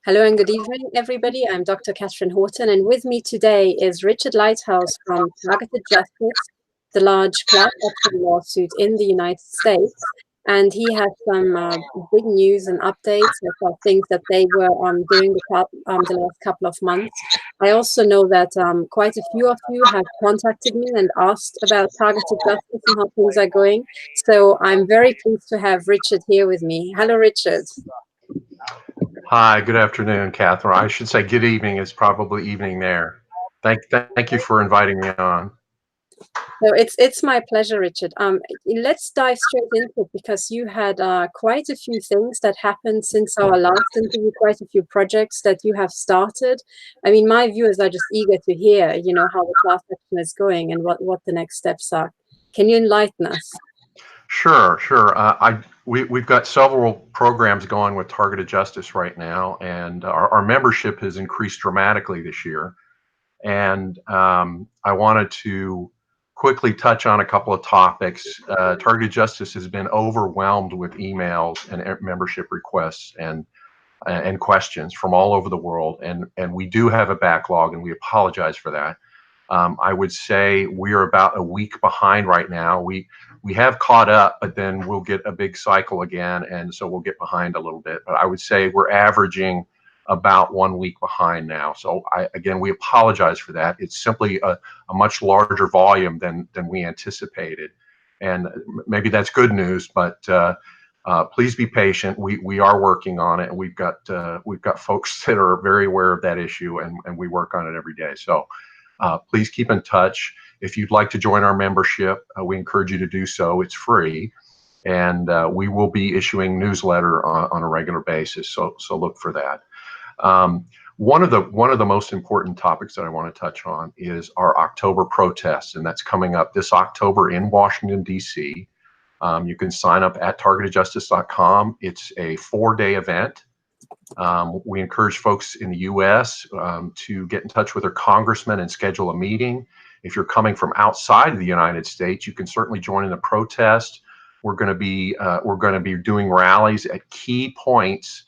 Hello and good evening, everybody. I'm Dr. Catherine Horton, and with me today is Richard Lighthouse from Targeted Justice, the large class action lawsuit in the United States. And he has some big news and updates about things that they were doing the last couple of months. I also know that quite a few of you have contacted me and asked about Targeted Justice and how things are going. So I'm very pleased to have Richard here with me. Hello, Richard. Hi, good afternoon, Catherine. I should say good evening. It's probably evening there. Thank you for inviting me on. So it's my pleasure, Richard. Let's dive straight into it because you had quite a few things that happened since our last interview, quite a few projects that you have started. I mean, my viewers are just eager to hear, how the class action is going and what the next steps are. Can you enlighten us? Sure. We've got several programs going with Targeted Justice right now, and our membership has increased dramatically this year. And I wanted to quickly touch on a couple of topics. Targeted Justice has been overwhelmed with emails and membership requests and questions from all over the world, and we do have a backlog, and we apologize for that. I would say we are about a week behind right now. We have caught up, but then we'll get a big cycle again, and so we'll get behind a little bit. But I would say we're averaging about 1 week behind now. So again, we apologize for that. It's simply a much larger volume than we anticipated, and maybe that's good news, but please be patient. We are working on it, and we've got folks that are very aware of that issue, and we work on it every day. So please keep in touch. If you'd like to join our membership, we encourage you to do so. It's free, and we will be issuing newsletter on a regular basis. So look for that. One of the most important topics that I want to touch on is our October protests, and that's coming up this October in Washington, D.C. You can sign up at targetedjustice.com. It's a 4-day event. We encourage folks in the U.S. To get in touch with their congressman and schedule a meeting. If you're coming from outside of the United States, you can certainly join in the protest. We're going to be doing rallies at key points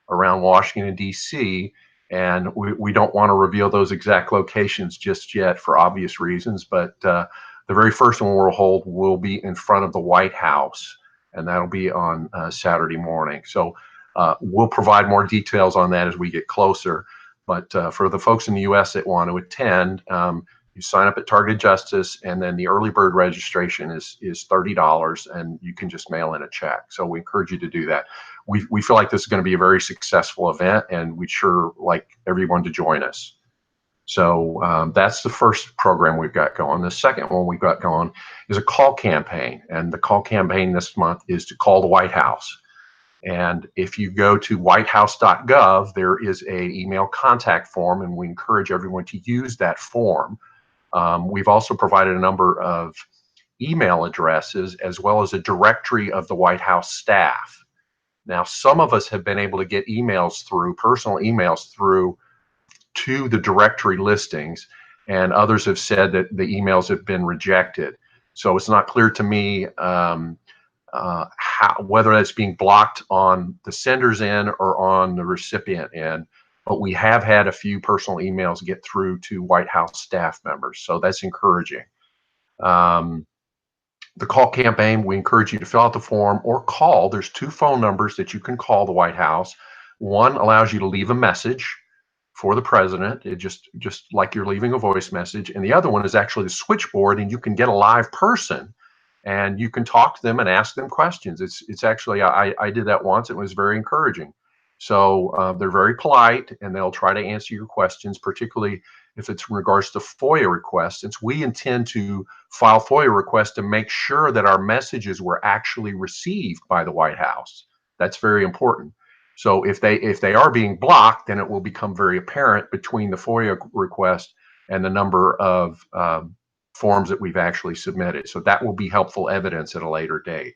around Washington, D.C., and we don't want to reveal those exact locations just yet for obvious reasons, but the very first one we'll hold will be in front of the White House, and that'll be on Saturday morning. So we'll provide more details on that as we get closer. But for the folks in the U.S. that want to attend, you sign up at Targeted Justice, and then the early bird registration is $30, and you can just mail in a check. So we encourage you to do that. We feel like this is going to be a very successful event, and we'd sure like everyone to join us. So that's the first program we've got going. The second one we've got going is a call campaign, and the call campaign this month is to call the White House. And if you go to whitehouse.gov, there is an email contact form, and we encourage everyone to use that form. We've also provided a number of email addresses as well as a directory of the White House staff. Now, some of us have been able to get emails through, personal emails through to the directory listings, and others have said that the emails have been rejected. So it's not clear to me whether that's being blocked on the sender's end or on the recipient end, but we have had a few personal emails get through to White House staff members, so that's encouraging. The call campaign, we encourage you to fill out the form or call. There's 2 phone numbers that you can call the White House. One allows you to leave a message for the president, just like you're leaving a voice message, and the other one is actually the switchboard, and you can get a live person and you can talk to them and ask them questions. It's actually, I did that once. It was very encouraging. So they're very polite, and they'll try to answer your questions, particularly if it's in regards to FOIA requests, since we intend to file FOIA requests to make sure that our messages were actually received by the White House. That's very important. So if they are being blocked, then it will become very apparent between the FOIA request and the number of forms that we've actually submitted. So that will be helpful evidence at a later date.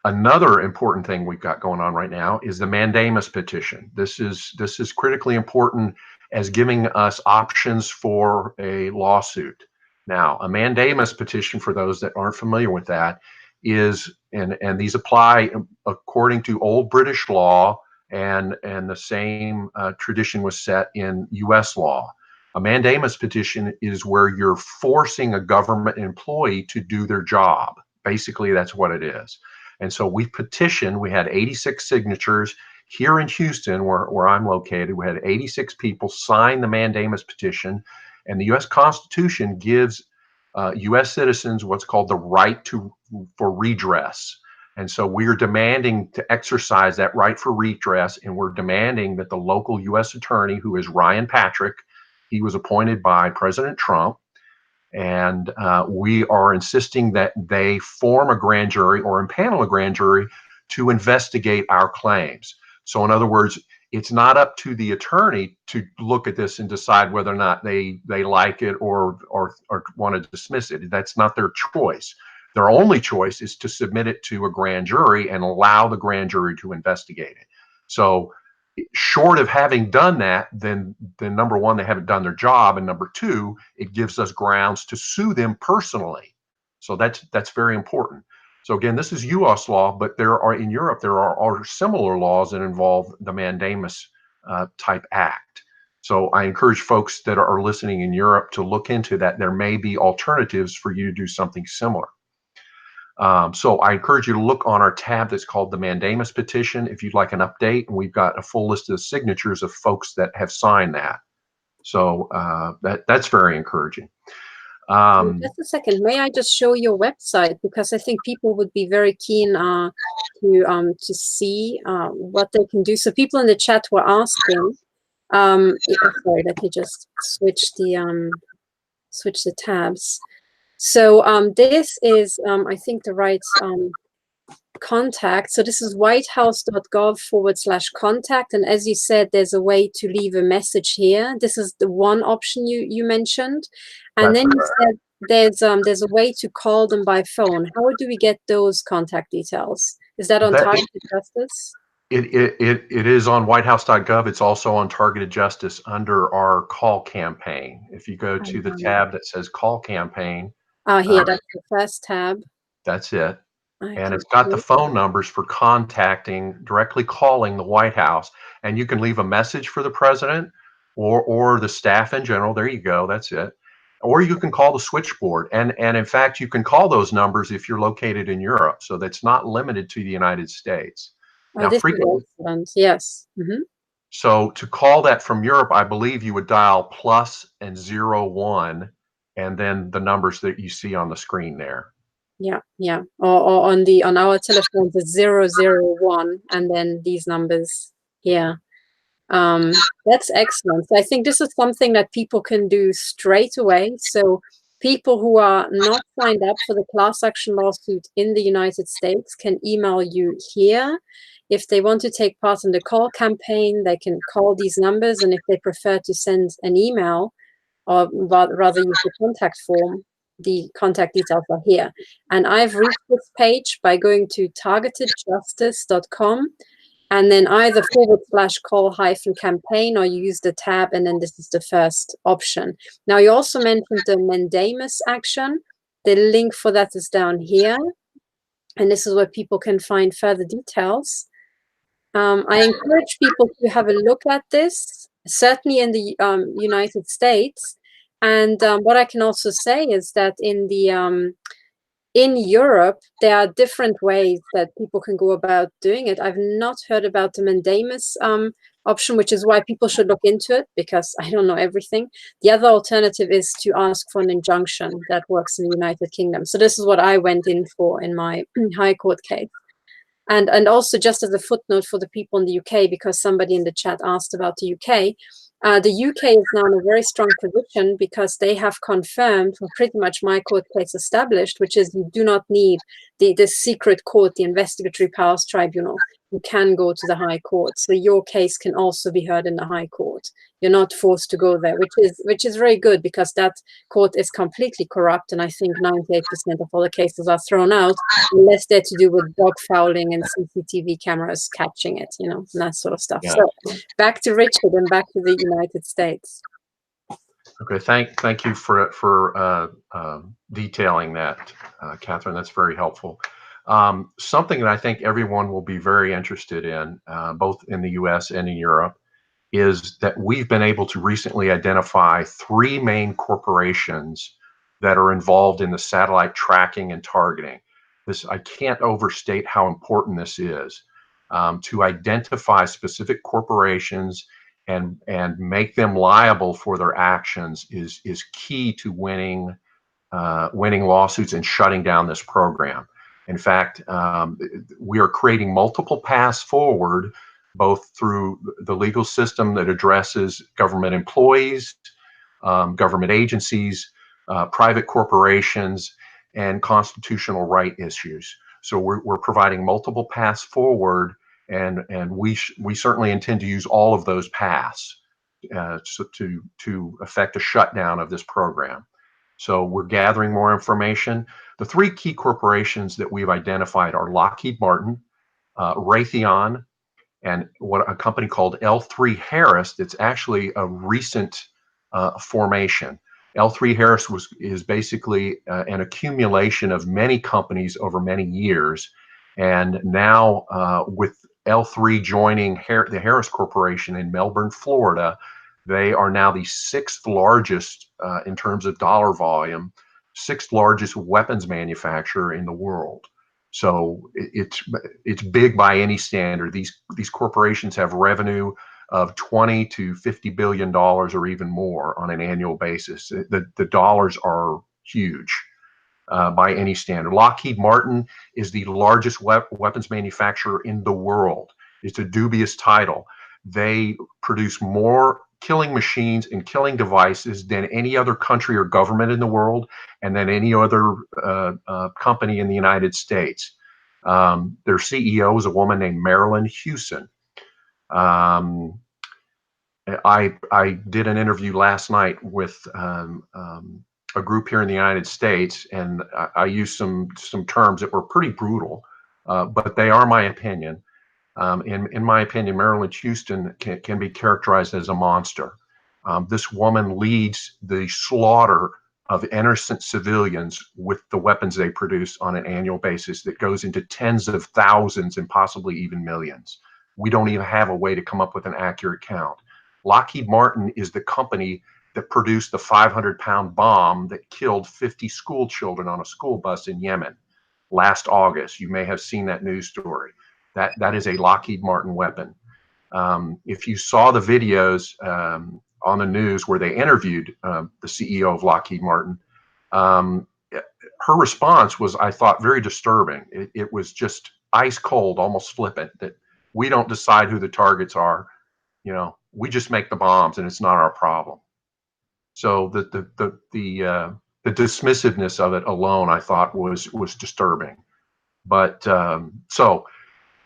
Another important thing we've got going on right now is the mandamus petition. This is critically important as giving us options for a lawsuit. Now, a mandamus petition, for those that aren't familiar with that, is, and these apply according to old British law and the same tradition was set in U.S. law. A mandamus petition is where you're forcing a government employee to do their job. Basically, that's what it is. And so we petitioned, we had 86 signatures here in Houston, where I'm located. We had 86 people sign the mandamus petition, and the U.S. Constitution gives U.S. citizens what's called the right for redress. And so we are demanding to exercise that right for redress, and we're demanding that the local U.S. attorney, who is Ryan Patrick, he was appointed by President Trump, and we are insisting that they form a grand jury or impanel a grand jury to investigate our claims. So in other words, it's not up to the attorney to look at this and decide whether or not they like it or want to dismiss it. That's not their choice. Their only choice is to submit it to a grand jury and allow the grand jury to investigate it. So short of having done that, then number one, they haven't done their job, and number two, it gives us grounds to sue them personally. So that's very important. So again, this is U.S. law, but in Europe there are similar laws that involve the mandamus type act. So I encourage folks that are listening in Europe to look into that. There may be alternatives for you to do something similar. So I encourage you to look on our tab that's called the mandamus petition if you'd like an update, and we've got a full list of signatures of folks that have signed that. So that's very encouraging. Just a second, may I just show your website, because I think people would be very keen to see what they can do. So people in the chat were asking. Sorry, let me just switch the tabs. So this is, I think, the right contact. So this is whitehouse.gov/contact. And as you said, there's a way to leave a message here. This is the one option you mentioned. And then you said there's a way to call them by phone. How do we get those contact details? Is that on Targeted Justice? It is on whitehouse.gov. It's also on Targeted Justice under our call campaign. If you go to the tab that says call campaign. Here, that's the first tab. That's it. And it's got the phone numbers for directly calling the White House. And you can leave a message for the president or the staff in general. There you go. That's it. Or you can call the switchboard. And in fact, you can call those numbers if you're located in Europe. So that's not limited to the United States. Now, this is excellent. Yes. Mm-hmm. So to call that from Europe, I believe you would dial +and 01, and then the numbers that you see on the screen there. Yeah. Or on our telephones, it's 001, and then these numbers here. That's excellent. I think this is something that people can do straight away. So people who are not signed up for the class action lawsuit in the United States can email you here. If they want to take part in the call campaign, they can call these numbers. And if they prefer to send an email, or rather use the contact form, the contact details are here. And I've reached this page by going to targetedjustice.com and then either /call-campaign, or you use the tab, and then this is the first option. Now, you also mentioned the mandamus action. The link for that is down here. And this is where people can find further details. I encourage people to have a look at this, certainly in the United States. And what I can also say is that in Europe, there are different ways that people can go about doing it. I've not heard about the mandamus option, which is why people should look into it, because I don't know everything. The other alternative is to ask for an injunction that works in the United Kingdom. So this is what I went in for in my high court case. And also, just as a footnote for the people in the UK, because somebody in the chat asked about the UK, the UK is now in a very strong position because they have confirmed, pretty much my court case established, which is you do not need the secret court, the investigatory powers tribunal. You can go to the High Court. So your case can also be heard in the High Court. You're not forced to go there, which is very good, because that court is completely corrupt. And I think 98% of all the cases are thrown out unless they're to do with dog fouling and CCTV cameras catching it, and that sort of stuff. Yeah. So back to Richard and back to the United States. Okay, thank you for detailing that, Catherine. That's very helpful. Something that I think everyone will be very interested in, both in the US and in Europe, is that we've been able to recently identify three main corporations that are involved in the satellite tracking and targeting. This, I can't overstate how important this is, to identify specific corporations and make them liable for their actions is key to winning lawsuits and shutting down this program. In fact, we are creating multiple paths forward, both through the legal system that addresses government employees, government agencies, private corporations, and constitutional right issues. So we're providing multiple paths forward, and we certainly intend to use all of those paths to effect a shutdown of this program. So we're gathering more information. The three key corporations that we've identified are Lockheed Martin, Raytheon, and what a company called L3Harris that's actually a recent formation. L3Harris is basically an accumulation of many companies over many years, and now with L3 joining the Harris Corporation in Melbourne, Florida, they are now the sixth largest in terms of dollar volume, sixth largest weapons manufacturer in the world. So it's big by any standard. These corporations have revenue of 20 to 50 billion dollars or even more on an annual basis. The dollars are huge by any standard. Lockheed Martin is the largest weapons manufacturer in the world. It's a dubious title. They produce more killing machines and killing devices than any other country or government in the world, and than any other company in the United States. Their CEO is a woman named Marillyn Hewson. I did an interview last night with a group here in the United States, and I used some terms that were pretty brutal, but they are my opinion. In my opinion, Marillyn Hewson can be characterized as a monster. This woman leads the slaughter of innocent civilians with the weapons they produce on an annual basis that goes into tens of thousands and possibly even millions. We don't even have a way to come up with an accurate count. Lockheed Martin is the company that produced the 500-pound bomb that killed 50 school children on a school bus in Yemen last August. You may have seen that news story. That is a Lockheed Martin weapon. If you saw the videos on the news where they interviewed the CEO of Lockheed Martin, her response was, I thought, very disturbing. It was just ice cold, almost flippant, that we don't decide who the targets are. You know, we just make the bombs, and it's not our problem. So the dismissiveness of it alone, I thought, was disturbing. But so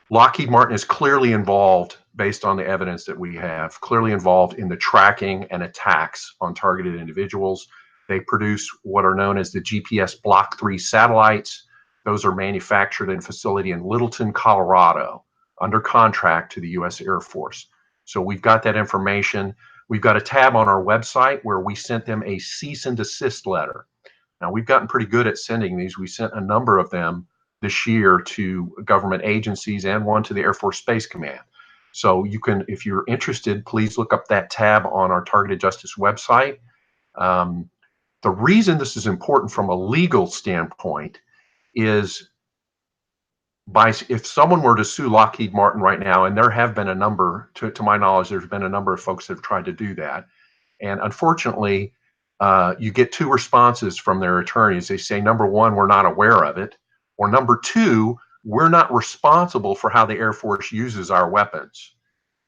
Lockheed Martin is clearly involved, based on the evidence that we have, clearly involved in the tracking and attacks on targeted individuals. They produce what are known as the GPS Block 3 satellites. Those are manufactured in a facility in Littleton, Colorado, under contract to the U.S. Air Force. So we've got that information. We've got a tab on our website where we sent them a cease and desist letter. Now, we've gotten pretty good at sending these. We sent a number of them this year to government agencies and one to the Air Force Space Command. So you can, if you're interested, please look up that tab on our Targeted Justice website. The reason this is important from a legal standpoint is if someone were to sue Lockheed Martin right now, and there have been a number, to my knowledge, there's been a number of folks that have tried to do that. And unfortunately, you get two responses from their attorneys. They say, number one, we're not aware of it. Or number two, we're not responsible for how the Air Force uses our weapons.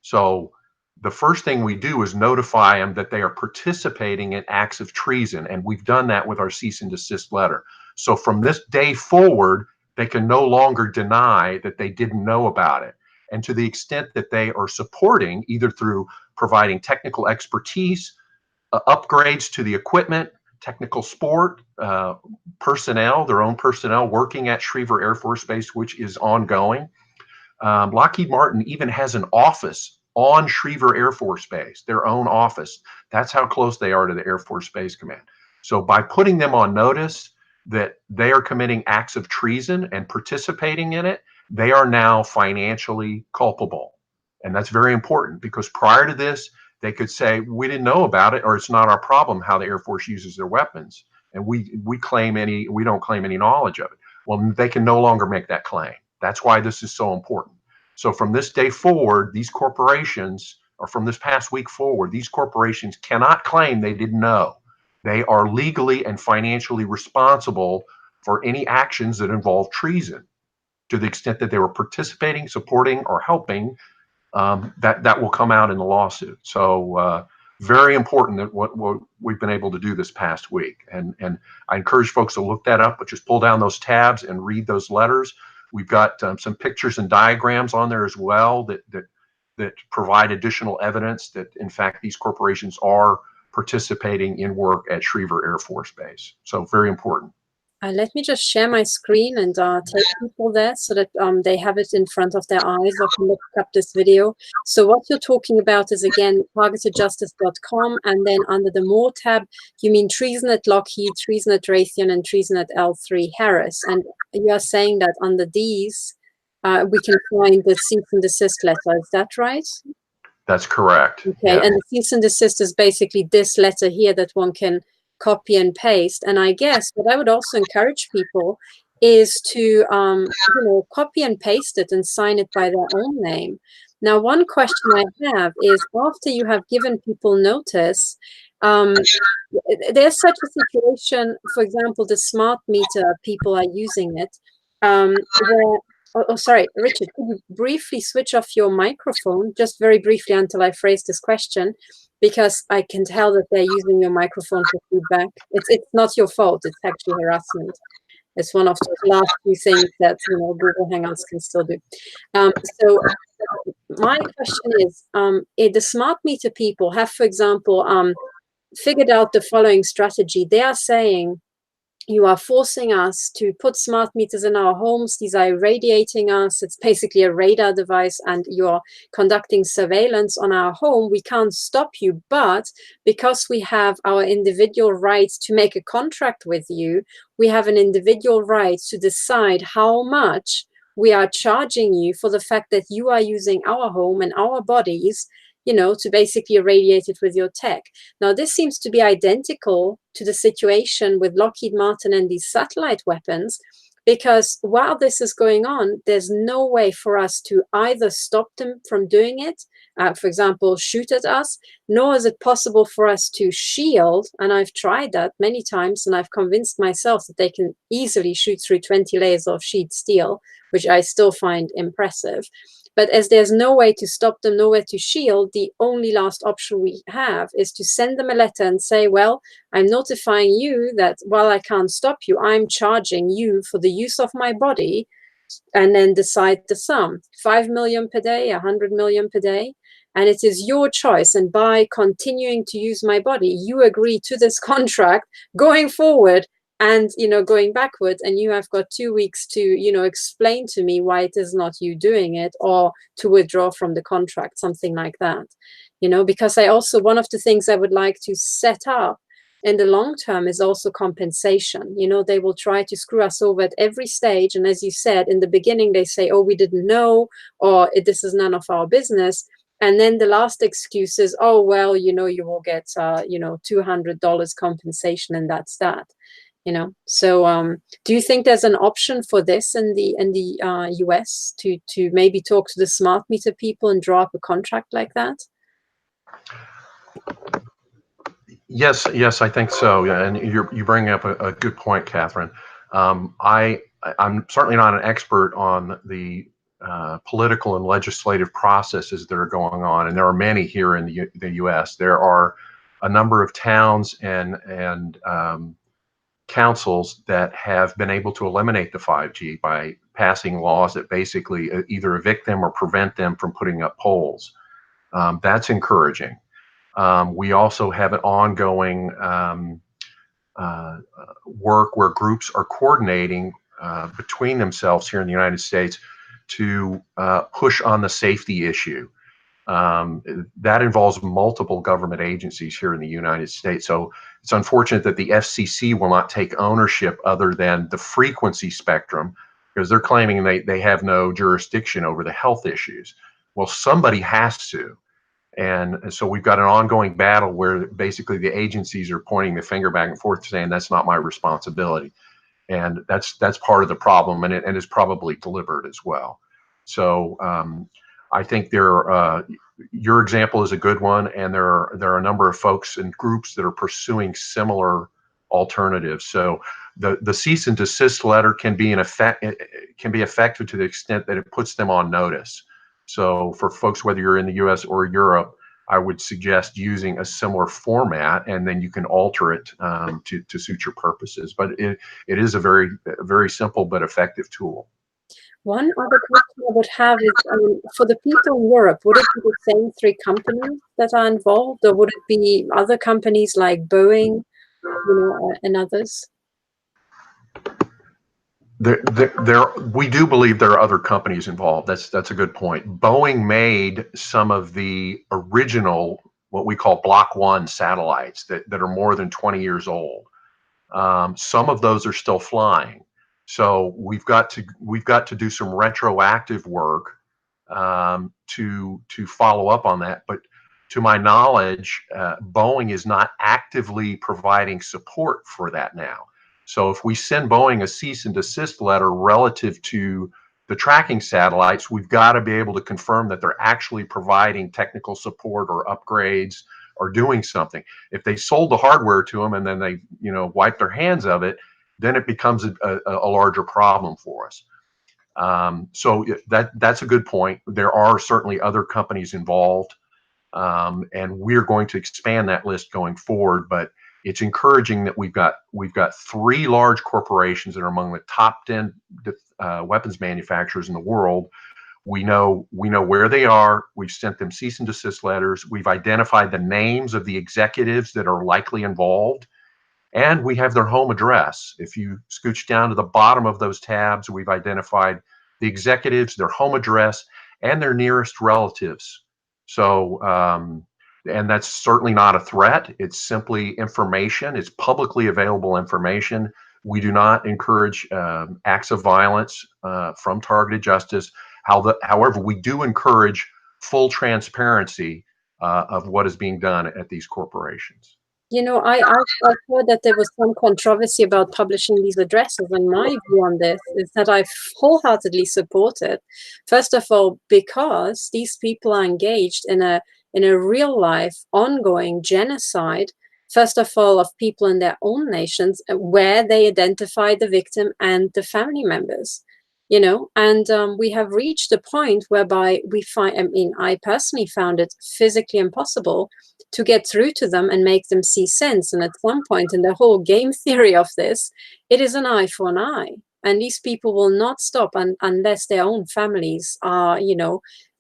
So the first thing we do is notify them that they are participating in acts of treason. And we've done that with our cease and desist letter. So from this day forward, they can no longer deny that they didn't know about it. And to the extent that they are supporting, either through providing technical expertise, upgrades to the equipment, technical support, personnel, their own personnel working at Schriever Air Force Base, which is ongoing. Lockheed Martin even has an office on Schriever Air Force Base, their own office. That's how close they are to the Air Force Space Command. So by putting them on notice, that they are committing acts of treason and participating in it, they are now financially culpable. And that's very important, because prior to this, they could say, we didn't know about it, or it's not our problem how the Air Force uses their weapons. And we don't claim any knowledge of it. Well, they can no longer make that claim. That's why this is so important. So from this day forward, these corporations, or from this past week forward, these corporations cannot claim they didn't know. They are legally and financially responsible for any actions that involve treason, to the extent that they were participating, supporting, or helping. That will come out in the lawsuit. So very important that what we've been able to do this past week. And I encourage folks to look that up, but just pull down those tabs and read those letters. We've got some pictures and diagrams on there as well that provide additional evidence that, in fact, these corporations are participating in work at Schriever Air Force Base. So very important. Let me just share my screen and take people there so that they have it in front of their eyes or can look up this video. So what you're talking about is, again, targetedjustice.com, and then under the More tab, you mean treason at Lockheed, treason at Raytheon, and treason at L3 Harris. And you are saying that under these, we can find the cease and desist letter. Is that right? That's correct. Okay, yeah. And the cease and desist is basically this letter here that one can copy and paste. And I guess what I would also encourage people is to copy and paste it and sign it by their own name. Now, one question I have is, after you have given people notice, there's such a situation, for example, the smart meter people are using it, where sorry, Richard, could you briefly switch off your microphone, just very briefly, until I phrase this question, because I can tell that they're using your microphone for feedback. It's not your fault. It's actually harassment. It's one of those last few things that Google Hangouts can still do. So my question is, the smart meter people have, for example, figured out the following strategy. They are saying, you are forcing us to put smart meters in our homes. These are irradiating us. It's basically a radar device, and you're conducting surveillance on our home. We can't stop you, but because we have our individual rights to make a contract with you, we have an individual right to decide how much we are charging you for the fact that you are using our home and our bodies, to basically irradiate it with your tech. Now, this seems to be identical to the situation with Lockheed Martin and these satellite weapons, because while this is going on, there's no way for us to either stop them from doing it, for example, shoot at us, nor is it possible for us to shield. And I've tried that many times, and I've convinced myself that they can easily shoot through 20 layers of sheet steel, which I still find impressive. But as there's no way to stop them, nowhere to shield, the only last option we have is to send them a letter and say, well, I'm notifying you that while I can't stop you, I'm charging you for the use of my body, and then decide the sum, 5 million per day, 100 million per day. And it is your choice. And by continuing to use my body, you agree to this contract going forward and going backwards, and you have got 2 weeks to explain to me why it is not you doing it, or to withdraw from the contract, something like that. Because one of the things I would like to set up in the long term is also compensation. They will try to screw us over at every stage, and as you said in the beginning, they say, oh, we didn't know, or this is none of our business. And then the last excuse is, oh, well, you will get $200 compensation, and that's that. So do you think there's an option for this in the US to maybe talk to the smart meter people and draw up a contract like that? Yes, I think so. Yeah, and you bring up a good point, Catherine. I'm certainly not an expert on the political and legislative processes that are going on, and there are many here in the U.S. There are a number of towns and councils that have been able to eliminate the 5G by passing laws that basically either evict them or prevent them from putting up poles. That's encouraging. We also have an ongoing work where groups are coordinating between themselves here in the United States to push on the safety issue. That involves multiple government agencies here in the United States. So it's unfortunate that the FCC will not take ownership other than the frequency spectrum, because they're claiming they have no jurisdiction over the health issues. Well, somebody has to. And so we've got an ongoing battle where basically the agencies are pointing the finger back and forth saying that's not my responsibility. And that's part of the problem, and it's probably deliberate as well. So I think your example is a good one, and there are a number of folks and groups that are pursuing similar alternatives. So the cease and desist letter can be effective to the extent that it puts them on notice. So for folks, whether you're in the U.S. or Europe, I would suggest using a similar format, and then you can alter it to suit your purposes. But it is a very simple but effective tool. One other question I would have is, for the people in Europe, would it be the same three companies that are involved, or would it be other companies like Boeing, and others? We do believe there are other companies involved. That's a good point. Boeing made some of the original, what we call Block 1 satellites that are more than 20 years old. Some of those are still flying. So we've got to do some retroactive work to follow up on that. But to my knowledge, Boeing is not actively providing support for that now. So if we send Boeing a cease and desist letter relative to the tracking satellites, we've got to be able to confirm that they're actually providing technical support or upgrades or doing something. If they sold the hardware to them and then they, wipe their hands of it, then it becomes a larger problem for us. So that's a good point. There are certainly other companies involved, and we're going to expand that list going forward. But it's encouraging that we've got 3 large corporations that are among the top 10 weapons manufacturers in the world. We know where they are. We've sent them cease and desist letters. We've identified the names of the executives that are likely involved, and we have their home address. If you scooch down to the bottom of those tabs, we've identified the executives, their home address, and their nearest relatives. So, and that's certainly not a threat. It's simply information. It's publicly available information. We do not encourage acts of violence from targeted justice. However, we do encourage full transparency of what is being done at these corporations. I've heard that there was some controversy about publishing these addresses, and my view on this is that I wholeheartedly support it. First of all, because these people are engaged in a real life, ongoing genocide, first of all, of people in their own nations, where they identify the victim and the family members. And we have reached a point whereby I personally found it physically impossible to get through to them and make them see sense. And at some point in the whole game theory of this, it is an eye for an eye. And these people will not stop unless their own families are,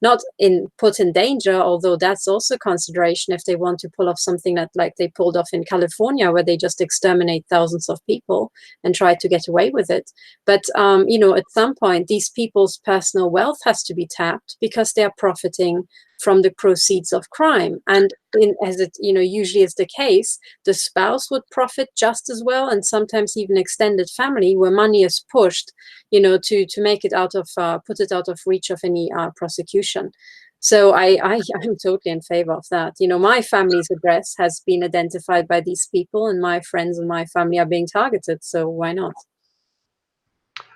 not put in danger, although that's also consideration if they want to pull off something that like they pulled off in California, where they just exterminate thousands of people and try to get away with it. But, at some point, these people's personal wealth has to be tapped because they're profiting from the proceeds of crime. And as it usually is the case, the spouse would profit just as well, and sometimes even extended family, where money is pushed, to make it put it out of reach of any prosecution. So I'm totally in favor of that. My family's address has been identified by these people, and my friends and my family are being targeted. So why not?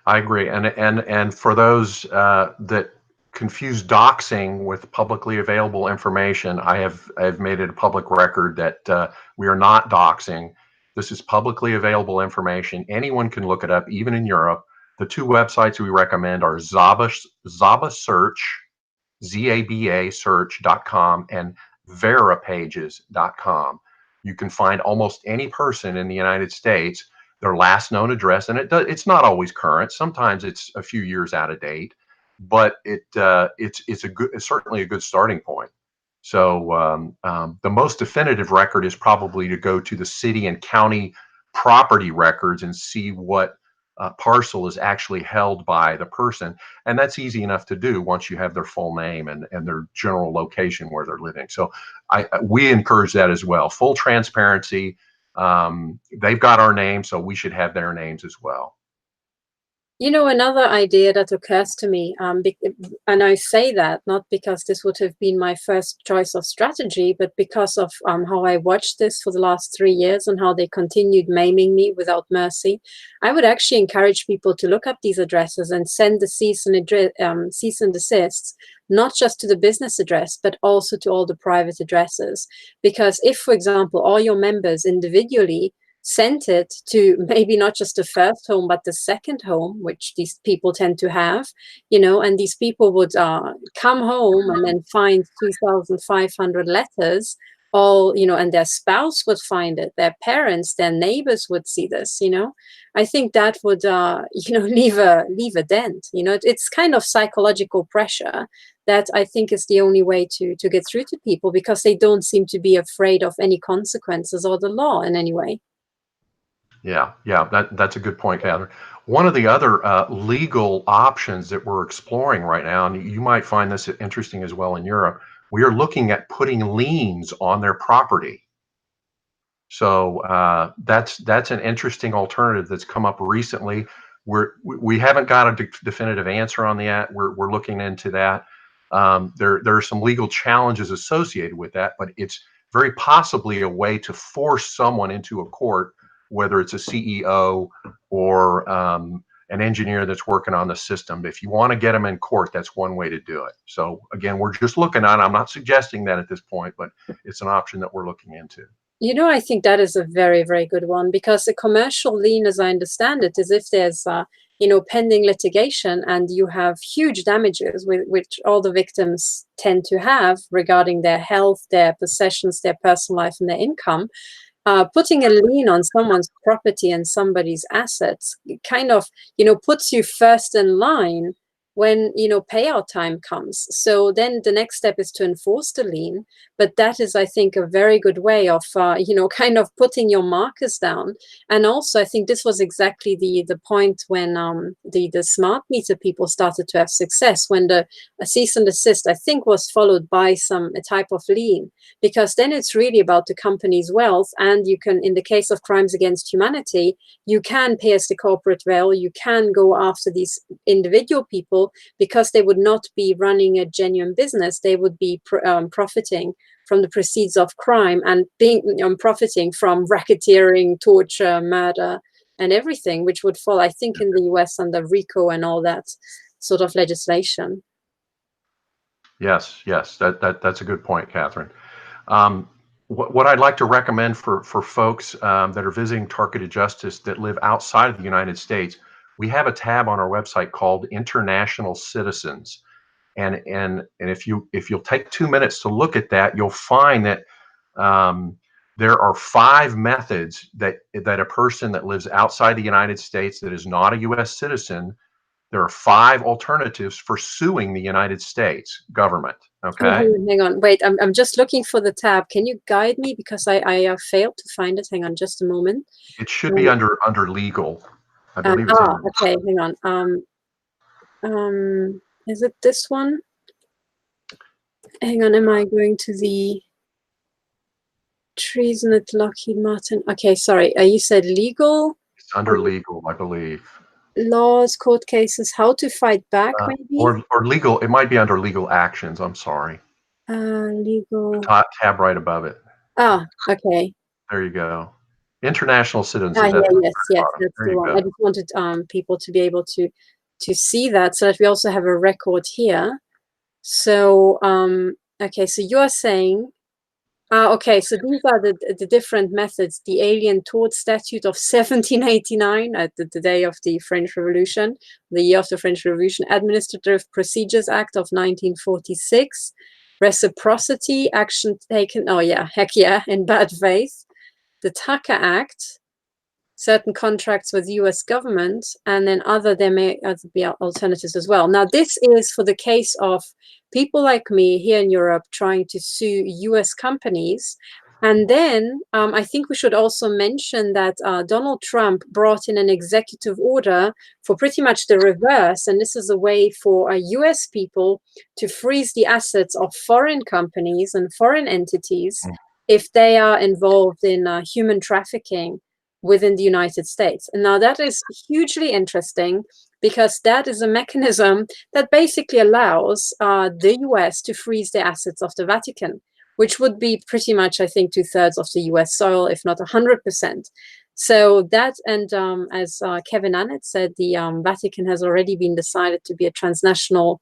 I agree. And for those that confuse doxing with publicly available information, I have made it a public record that we are not doxing. This is publicly available information. Anyone can look it up, even in Europe. The 2 websites we recommend are Zaba Search, ZABA search.com, and Veripages.com. You can find almost any person in the United States, their last known address, and it's not always current. Sometimes it's a few years out of date, but it's certainly a good starting point. So the most definitive record is probably to go to the city and county property records and see what parcel is actually held by the person. And that's easy enough to do once you have their full name and their general location where they're living. So we encourage that as well. Full transparency. They've got our name, so we should have their names as well. You know, another idea that occurs to me, and I say that not because this would have been my first choice of strategy, but because of how I watched this for the last 3 years and how they continued maiming me without mercy. I would actually encourage people to look up these addresses and send the cease and desists, not just to the business address, but also to all the private addresses. Because if, for example, all your members individually sent it to maybe not just the first home, but the second home, which these people tend to have, you know, and these people would come home and then find 2,500 letters, all, you know, and their spouse would find it, their parents, their neighbors would see this, you know. I think that would, you know, leave a dent, you know. It's kind of psychological pressure that I think is the only way to get through to people, because they don't seem to be afraid of any consequences or the law in any way. Yeah, that's a good point, Catherine. One of the other legal options that we're exploring right now, and you might find this interesting as well in Europe, we are looking at putting liens on their property. So that's an interesting alternative that's come up recently. We haven't got a definitive answer on that. We're looking into that. There are some legal challenges associated with that, but it's very possibly a way to force someone into a court, whether it's a CEO or an engineer that's working on the system. If you want to get them in court, that's one way to do it. So again, we're just looking at it. I'm not suggesting that at this point, but it's an option that we're looking into. You know, I think that is a very, very good one, because a commercial lien, as I understand it, is if there's, you know, pending litigation and you have huge damages, which all the victims tend to have regarding their health, their possessions, their personal life, and their income. Putting a lien on someone's property and somebody's assets kind of, you know, puts you first in line when, you know, payout time comes. So then the next step is to enforce the lien. But that is, I think, a very good way of, you know, kind of putting your markers down. And also, I think this was exactly the point when the smart meter people started to have success, when a cease and desist, I think, was followed by a type of lien, because then it's really about the company's wealth. And you can, in the case of crimes against humanity, you can pierce the corporate veil, you can go after these individual people, because they would not be running a genuine business. They would be profiting from the proceeds of crime and being profiting from racketeering, torture, murder, and everything, which would fall, I think, in the US under RICO and all that sort of legislation. Yes, that's a good point, Catherine. What I'd like to recommend for folks that are visiting Targeted Justice that live outside of the United States, we have a tab on our website called International Citizens, and if you'll take 2 minutes to look at that, you'll find that there are 5 methods that a person that lives outside the United States that is not a U.S. citizen. There are 5 alternatives for suing the United States government. Okay. Oh, hang on, wait. I'm just looking for the tab. Can you guide me, because I failed to find it? Hang on, just a moment. It should be under legal. I believe it's under okay, hang on. Is it this one? Hang on, am I going to the treason at Lockheed Martin? Okay, sorry. You said legal? It's under legal, I believe. Laws, court cases, how to fight back, maybe? Or legal. It might be under legal actions. I'm sorry. Legal. The tab right above it. Ah, okay. There you go. International Citizens. Yes, that's the one. I just wanted people to be able to see that, so that we also have a record here. So okay, so you're saying, okay, so these are the different methods: the Alien Tort Statute of 1789, at the day of the French Revolution, the year of the French Revolution; Administrative Procedures Act of 1946; reciprocity, action taken, oh yeah, heck yeah, in bad faith; the Tucker Act, certain contracts with US government, and then there may be alternatives as well. Now, this is for the case of people like me here in Europe trying to sue US companies And then I think we should also mention that Donald Trump brought in an executive order for pretty much the reverse. And this is a way for US people to freeze the assets of foreign companies and foreign entities if they are involved in human trafficking within the United States. And now that is hugely interesting because that is a mechanism that basically allows the US to freeze the assets of the Vatican, which would be pretty much, I think, 2/3 of the US soil, if not 100%. So that, and as Kevin Annett said, the Vatican has already been decided to be a transnational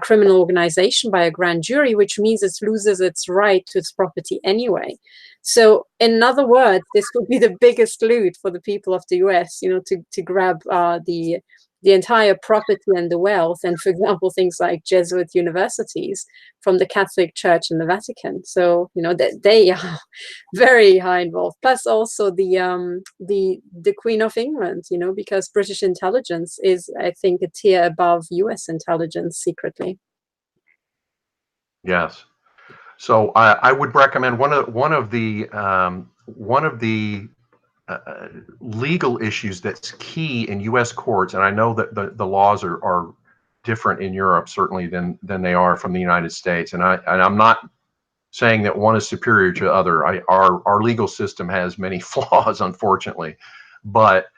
criminal organization by a grand jury, which means it loses its right to its property anyway. So in other words, this would be the biggest loot for the people of the US, you know, to grab the entire property and the wealth, and for example, things like Jesuit universities from the Catholic Church and the Vatican. So, you know, they are very high involved. Plus also the Queen of England, you know, because British intelligence is, I think, a tier above US intelligence secretly. Yes. So I would recommend one of the legal issues that's key in U.S. courts, and I know that the laws are different in Europe certainly than they are from the United States, and I'm not saying that one is superior to the other. Our legal system has many flaws, unfortunately, but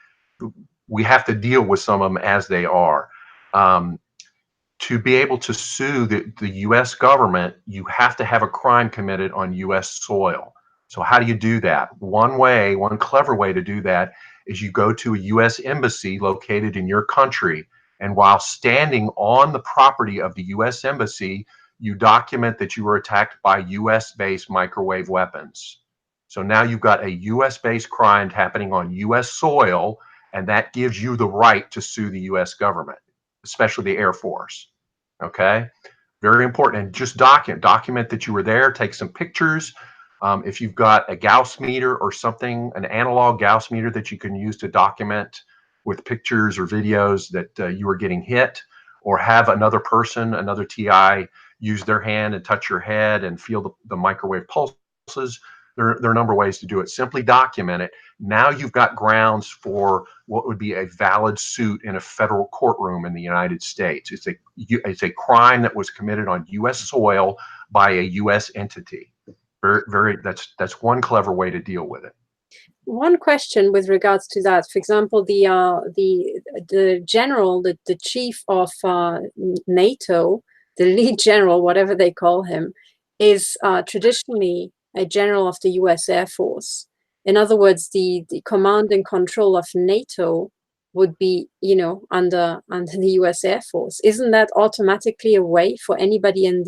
we have to deal with some of them as they are. To be able to sue the U.S. government, you have to have a crime committed on U.S. soil. So how do you do that? One clever way to do that is you go to a U.S. embassy located in your country, and while standing on the property of the U.S. embassy, you document that you were attacked by U.S.-based microwave weapons. So now you've got a U.S.-based crime happening on U.S. soil, and that gives you the right to sue the U.S. government, especially the Air Force. Okay, very important. And just document that you were there. Take some pictures. If you've got a Gauss meter or something, an analog Gauss meter that you can use to document with pictures or videos that you were getting hit, or have another person, another TI, use their hand and touch your head and feel the microwave pulses. There are a number of ways to do it. Simply document it. Now you've got grounds for what would be a valid suit in a federal courtroom in the United States. It's a crime that was committed on U.S. soil by a U.S. entity. That's one clever way to deal with it. One question with regards to that, for example, the general, the chief of NATO, the lead general, whatever they call him, is traditionally a general of the US Air Force. In other words, the command and control of NATO would be, you know, under the US Air Force. Isn't that automatically a way for anybody in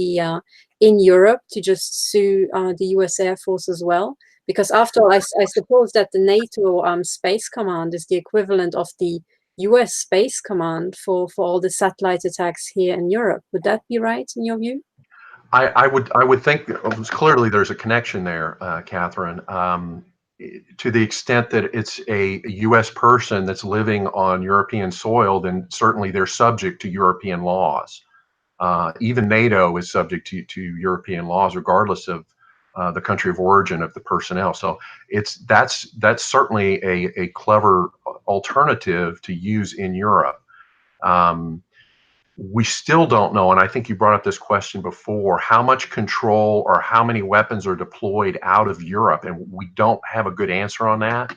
Europe to just sue the US Air Force as well? Because after all, I suppose that the NATO Space Command is the equivalent of the US Space Command for all the satellite attacks here in Europe. Would that be right in your view? I would think clearly there's a connection there, Catherine. To the extent that it's a U.S. person that's living on European soil, then certainly they're subject to European laws. Even NATO is subject to European laws, regardless of the country of origin of the personnel. So that's certainly a clever alternative to use in Europe. We still don't know, and I think you brought up this question before, how much control or how many weapons are deployed out of Europe, and we don't have a good answer on that.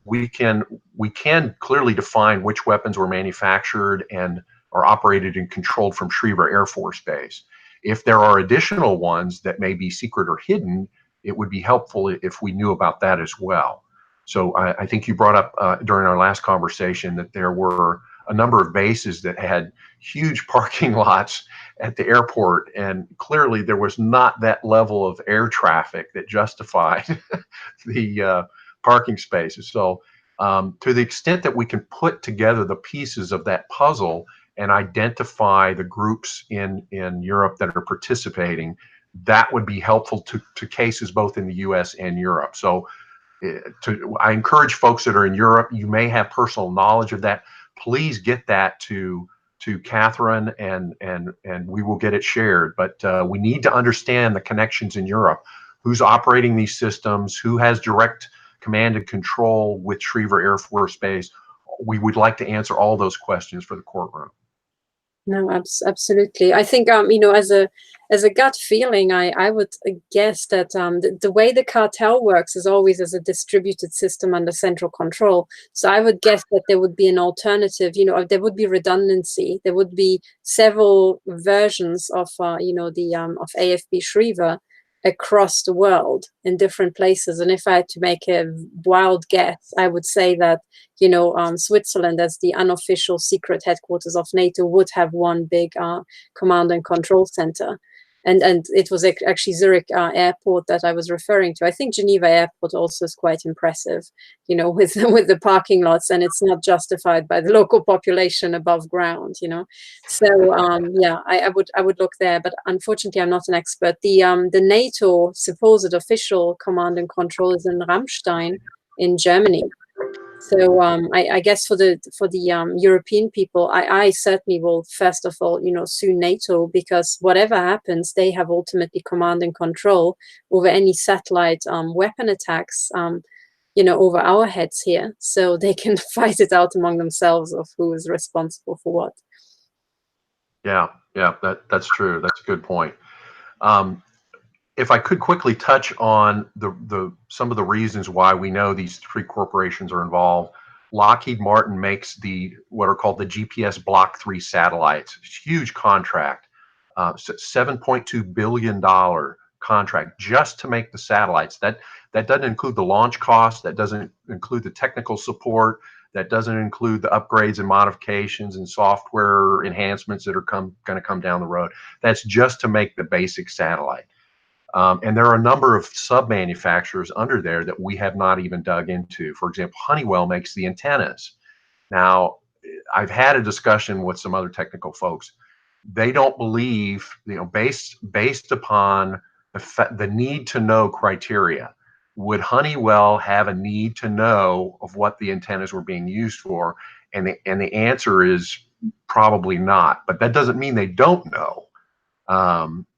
We can clearly define which weapons were manufactured and are operated and controlled from Schriever Air Force Base. If there are additional ones that may be secret or hidden, it would be helpful if we knew about that as well. So I think you brought up during our last conversation that there were a number of bases that had huge parking lots at the airport, and clearly there was not that level of air traffic that justified the parking spaces. So to the extent that we can put together the pieces of that puzzle and identify the groups in Europe that are participating, that would be helpful to cases both in the US and Europe. So I encourage folks that are in Europe, you may have personal knowledge of that. Please get that to Catherine, and we will get it shared. But we need to understand the connections in Europe. who's operating these systems, who has direct command and control with Schriever Air Force Base. We would like to answer all those questions for the courtroom. No, absolutely. I think, as a gut feeling, I would guess that the way the cartel works is always as a distributed system under central control. So I would guess that there would be an alternative. There would be redundancy. There would be several versions of of AFB Schriever across the world in different places. And if I had to make a wild guess, I would say that Switzerland, as the unofficial secret headquarters of NATO, would have one big command and control center. And it was actually Zurich airport that I was referring to. I think Geneva airport also is quite impressive, with the parking lots, and it's not justified by the local population above ground, So yeah, I would look there, but unfortunately I'm not an expert. The NATO supposed official command and control is in Ramstein in Germany. So I guess for the European people, I certainly will first of all sue NATO, because whatever happens, they have ultimately command and control over any satellite weapon attacks over our heads here, so they can fight it out among themselves of who is responsible for what. Yeah, that's true. That's a good point. If I could quickly touch on some of the reasons why we know these three corporations are involved. Lockheed Martin makes what are called the GPS Block 3 satellites. It's a huge contract, $7.2 billion contract just to make the satellites. That doesn't include the launch costs. That doesn't include the technical support. That doesn't include the upgrades and modifications and software enhancements that are going to come down the road. That's just to make the basic satellite. And there are a number of sub-manufacturers under there that we have not even dug into. For example, Honeywell makes the antennas. Now, I've had a discussion with some other technical folks. They don't believe, based upon the need to know criteria, would Honeywell have a need to know of what the antennas were being used for? And the answer is probably not. But that doesn't mean they don't know.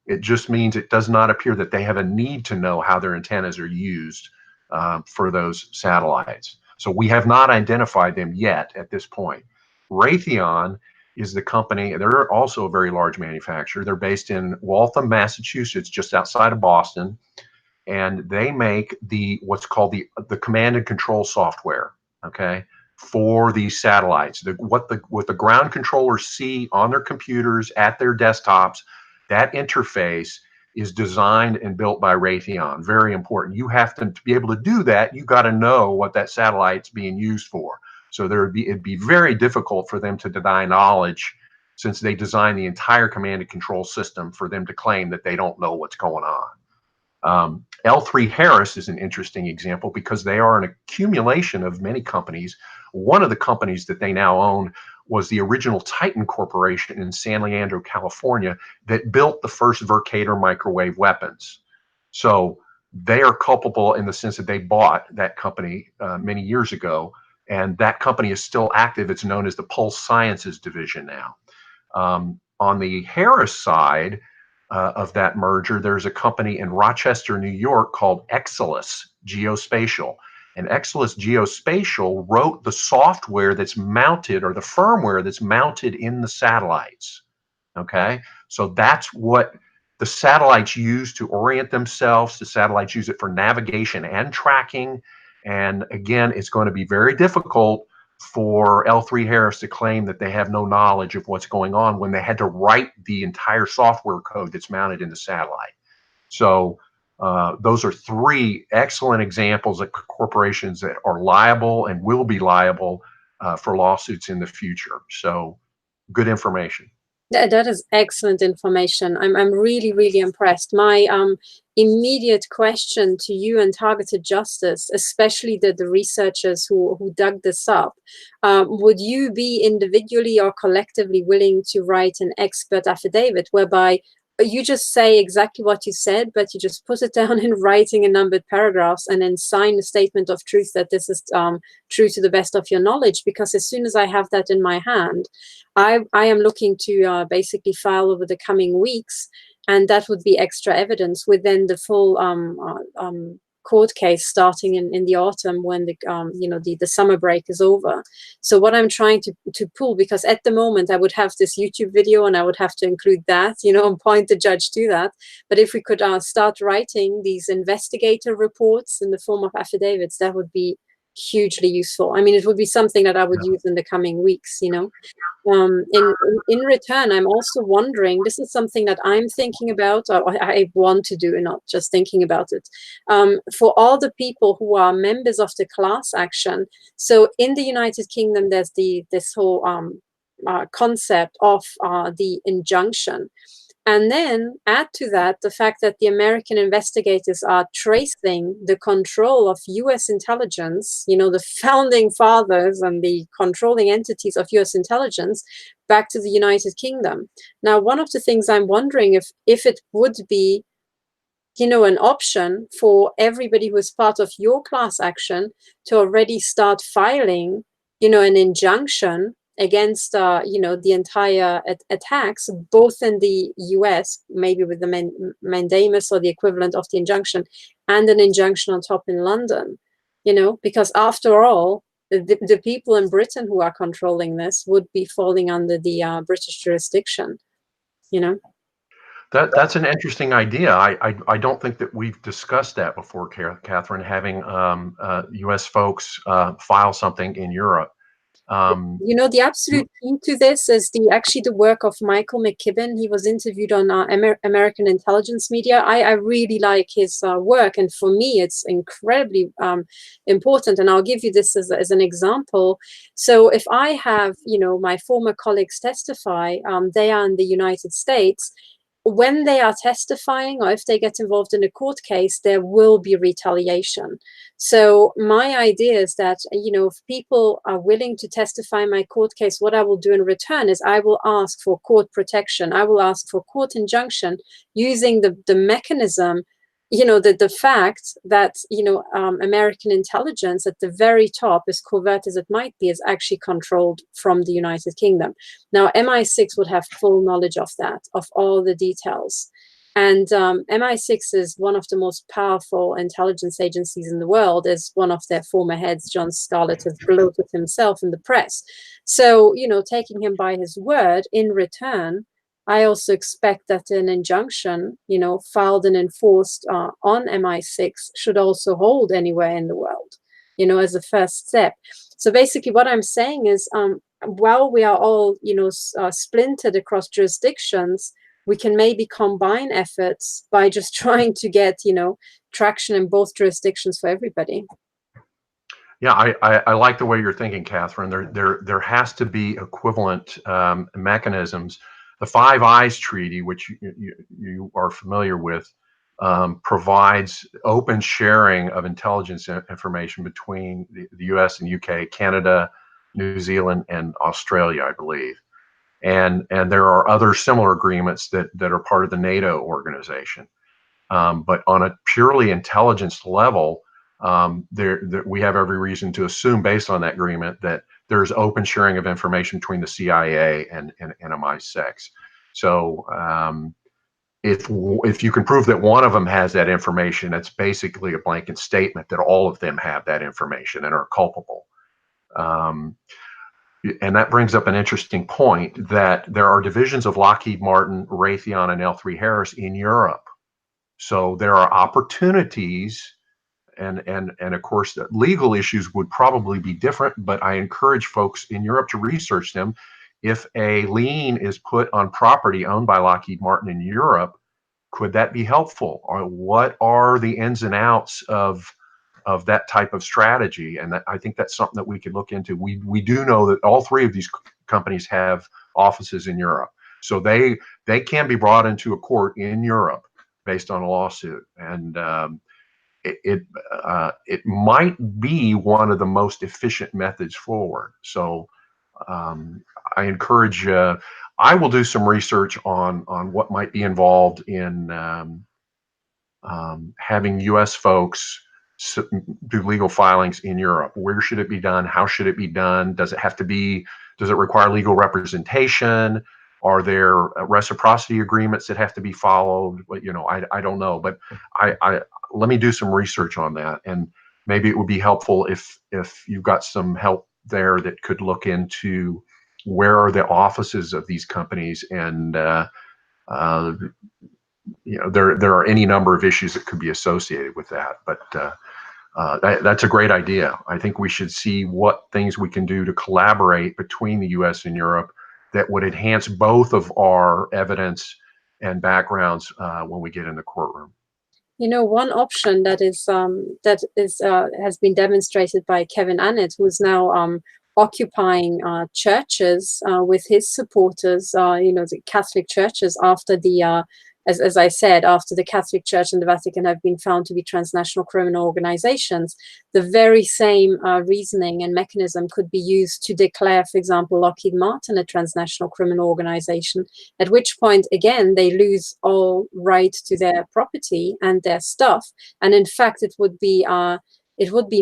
It just means it does not appear that they have a need to know how their antennas are used for those satellites. So we have not identified them yet at this point. Raytheon is the company. They're also a very large manufacturer. They're based in Waltham, Massachusetts, just outside of Boston. And they make what's called the command and control software, okay, for these satellites. What the ground controllers see on their computers at their desktops, that interface is designed and built by Raytheon. Very important. You have to be able to do that. You got to know what that satellite's being used for. So it'd be very difficult for them to deny knowledge, since they designed the entire command and control system, for them to claim that they don't know what's going on. L3Harris is an interesting example because they are an accumulation of many companies. One of the companies that they now own was the original Titan Corporation in San Leandro, California, that built the first Vercator microwave weapons. So they are culpable in the sense that they bought that company many years ago, and that company is still active. It's known as the Pulse Sciences division now. On the Harris side of that merger, there's a company in Rochester, New York called Exelis Geospatial. And Exelis Geospatial wrote the software that's mounted, or the firmware that's mounted in the satellites. Okay, so that's what the satellites use to orient themselves. The satellites use it for navigation and tracking. And again, it's going to be very difficult for L3Harris to claim that they have no knowledge of what's going on when they had to write the entire software code that's mounted in the satellite. So those are three excellent examples of corporations that are liable and will be liable for lawsuits in the future. So good information. That is excellent information. I'm really, really impressed. My immediate question to you and Targeted Justice, especially the researchers who dug this up, would you be individually or collectively willing to write an expert affidavit whereby you just say exactly what you said, but you just put it down in writing in numbered paragraphs and then sign a statement of truth that this is true to the best of your knowledge? Because as soon as I have that in my hand, I am looking to basically file over the coming weeks and that would be extra evidence within the full court case starting in the autumn when the the summer break is over. So what I'm trying to pull, because at the moment I would have this YouTube video and I would have to include that, and point the judge to that. But if we could start writing these investigator reports in the form of affidavits, that would be hugely useful. I mean, it would be something that I would use in the coming weeks, in return, I'm also wondering, this is something that I'm thinking about, or I want to do, and not just thinking about it, for all the people who are members of the class action. So in the United Kingdom, there's this whole concept of the injunction. And then add to that the fact that the American investigators are tracing the control of US intelligence, the founding fathers and the controlling entities of US intelligence, back to the United Kingdom. Now, one of the things I'm wondering if it would be, an option for everybody who is part of your class action to already start filing, an injunction against, the entire attacks, both in the US, maybe with the mandamus or the equivalent of the injunction, and an injunction on top in London, because after all, the people in Britain who are controlling this would be falling under the British jurisdiction, That's an interesting idea. I don't think that we've discussed that before, Catherine, having U.S. folks file something in Europe. The absolute key to this is actually the work of Michael McKibben. He was interviewed on American Intelligence Media. I really like his work, and for me, it's incredibly important. And I'll give you this as an example. So if I have, my former colleagues testify, they are in the United States. When they are testifying, or if they get involved in a court case, there will be retaliation. So my idea is that, if people are willing to testify in my court case, what I will do in return is I will ask for court protection. I will ask for court injunction using the mechanism, the fact that, American intelligence at the very top, as covert as it might be, is actually controlled from the United Kingdom. Now, MI6 would have full knowledge of that, of all the details. And MI6 is one of the most powerful intelligence agencies in the world, as one of their former heads, John Scarlett, has gloated himself in the press. So, taking him by his word, in return, I also expect that an injunction, filed and enforced on MI6 should also hold anywhere in the world, as a first step. So basically what I'm saying is, while we are all, splintered across jurisdictions, we can maybe combine efforts by just trying to get, traction in both jurisdictions for everybody. Yeah, I like the way you're thinking, Catherine. There has to be equivalent mechanisms. The Five Eyes Treaty, which you are familiar with, provides open sharing of intelligence information between the US and UK, Canada, New Zealand, and Australia, I believe. And there are other similar agreements that are part of the NATO organization. But on a purely intelligence level, we have every reason to assume, based on that agreement, that there's open sharing of information between the CIA and MI6. So if you can prove that one of them has that information, it's basically a blanket statement that all of them have that information and are culpable. And that brings up an interesting point, that there are divisions of Lockheed Martin, Raytheon, and L3Harris in Europe. So there are opportunities, and of course, the legal issues would probably be different, but I encourage folks in Europe to research them. If a lien is put on property owned by Lockheed Martin in Europe, could that be helpful? Or what are the ins and outs of that type of strategy? And I think that's something that we could look into. We do know that all three of these companies have offices in Europe, so they can be brought into a court in Europe based on a lawsuit, and it might be one of the most efficient methods forward. So I encourage. I will do some research on what might be involved in having U.S. folks do legal filings in Europe. Where should it be done? How should it be done? Does it have to be? Does it require legal representation? Are there reciprocity agreements that have to be followed? But, I don't know. But I let me do some research on that, and maybe it would be helpful if you've got some help there that could look into where are the offices of these companies, and uh, there are any number of issues that could be associated with that. But that's a great idea. I think we should see what things we can do to collaborate between the U.S. and Europe that would enhance both of our evidence and backgrounds when we get in the courtroom. One option that is has been demonstrated by Kevin Annett, who's now occupying churches with his supporters, the Catholic churches, after as I said, after the Catholic Church and the Vatican have been found to be transnational criminal organizations. The very same reasoning and mechanism could be used to declare, for example, Lockheed Martin a transnational criminal organization, at which point, again, they lose all right to their property and their stuff. And in fact, it would be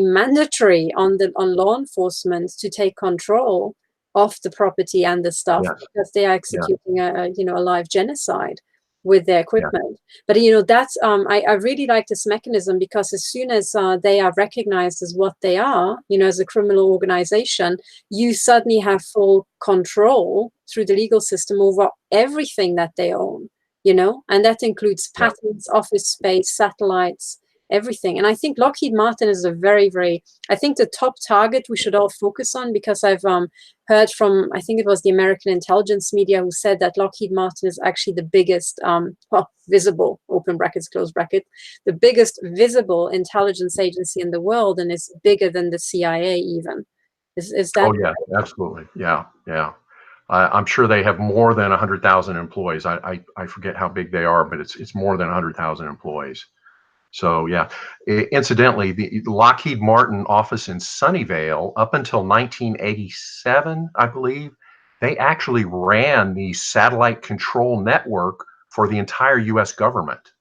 mandatory on law enforcement to take control of the property and the stuff, Yes. because they are executing a live genocide with their equipment. But that's I really like this mechanism, because as soon as they are recognized as what they are, as a criminal organization, you suddenly have full control through the legal system over everything that they own, and that includes patents, office space, satellites, everything. And I think Lockheed Martin is a very, very, I think, the top target we should all focus on, because I've heard from, I think it was the American intelligence media, who said that Lockheed Martin is actually the biggest, visible, open brackets, close bracket, the biggest visible intelligence agency in the world, and is bigger than the CIA even. Is that? Oh yeah, absolutely. Yeah. I'm sure they have more than 100,000 employees. I forget how big they are, but it's more than 100,000 employees. So yeah, incidentally, the Lockheed Martin office in Sunnyvale, up until 1987, I believe, they actually ran the satellite control network for the entire U.S. government.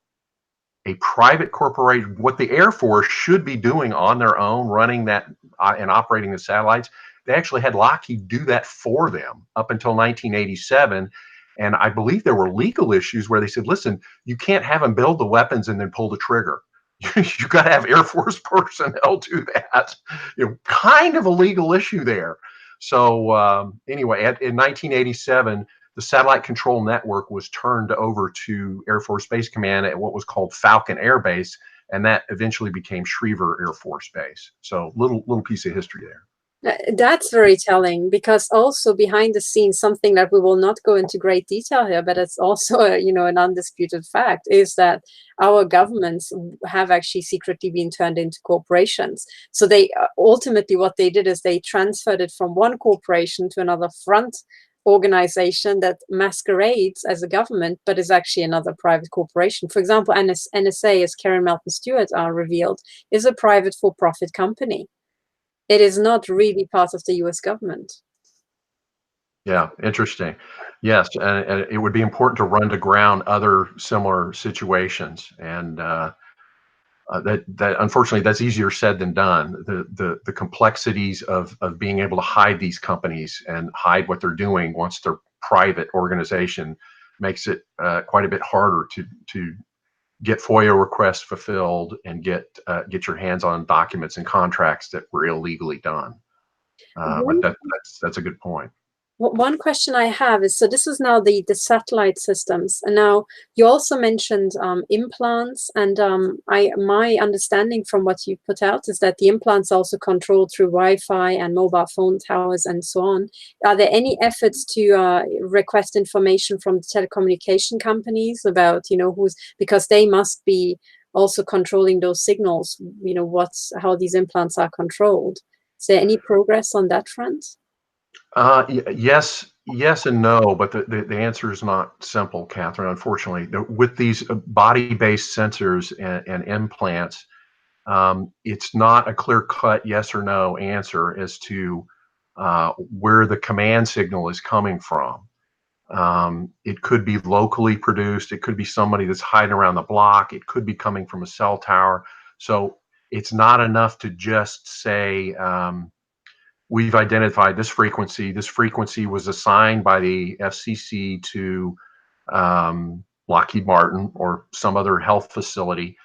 A private corporation, what the Air Force should be doing on their own, running that and operating the satellites, they actually had Lockheed do that for them up until 1987. And I believe there were legal issues where they said, listen, you can't have them build the weapons and then pull the trigger. You got to have Air Force personnel do that. Kind of a legal issue there. So anyway, in 1987, the satellite control network was turned over to Air Force Space Command at what was called Falcon Air Base, and that eventually became Schriever Air Force Base. So little piece of history there. That's very telling, because also behind the scenes, something that we will not go into great detail here, but it's also an undisputed fact, is that our governments have actually secretly been turned into corporations. So they ultimately, what they did is they transferred it from one corporation to another front organization that masquerades as a government, but is actually another private corporation. For example, NSA, as Karen Melton Stewart revealed, is a private for-profit company. It is not really part of the US government. Yeah, interesting. Yes, and it would be important to run to ground other similar situations, and that unfortunately that's easier said than done. The complexities of being able to hide these companies and hide what they're doing once they're private organization makes it quite a bit harder to get FOIA requests fulfilled and get your hands on documents and contracts that were illegally done. But that's a good point. One question I have is, so this is now the satellite systems, and now you also mentioned implants, and my understanding from what you put out is that the implants are also controlled through Wi-Fi and mobile phone towers and so on. Are there any efforts to request information from the telecommunication companies about because they must be also controlling those signals, how these implants are controlled? Is there any progress on that front? Yes and no, but the answer is not simple, Catherine. Unfortunately, with these body-based sensors and implants, it's not a clear-cut yes or no answer as to where the command signal is coming from. It could be locally produced. It could be somebody that's hiding around the block. It could be coming from a cell tower. So it's not enough to just say, we've identified this frequency. This frequency was assigned by the FCC to Lockheed Martin or some other health facility.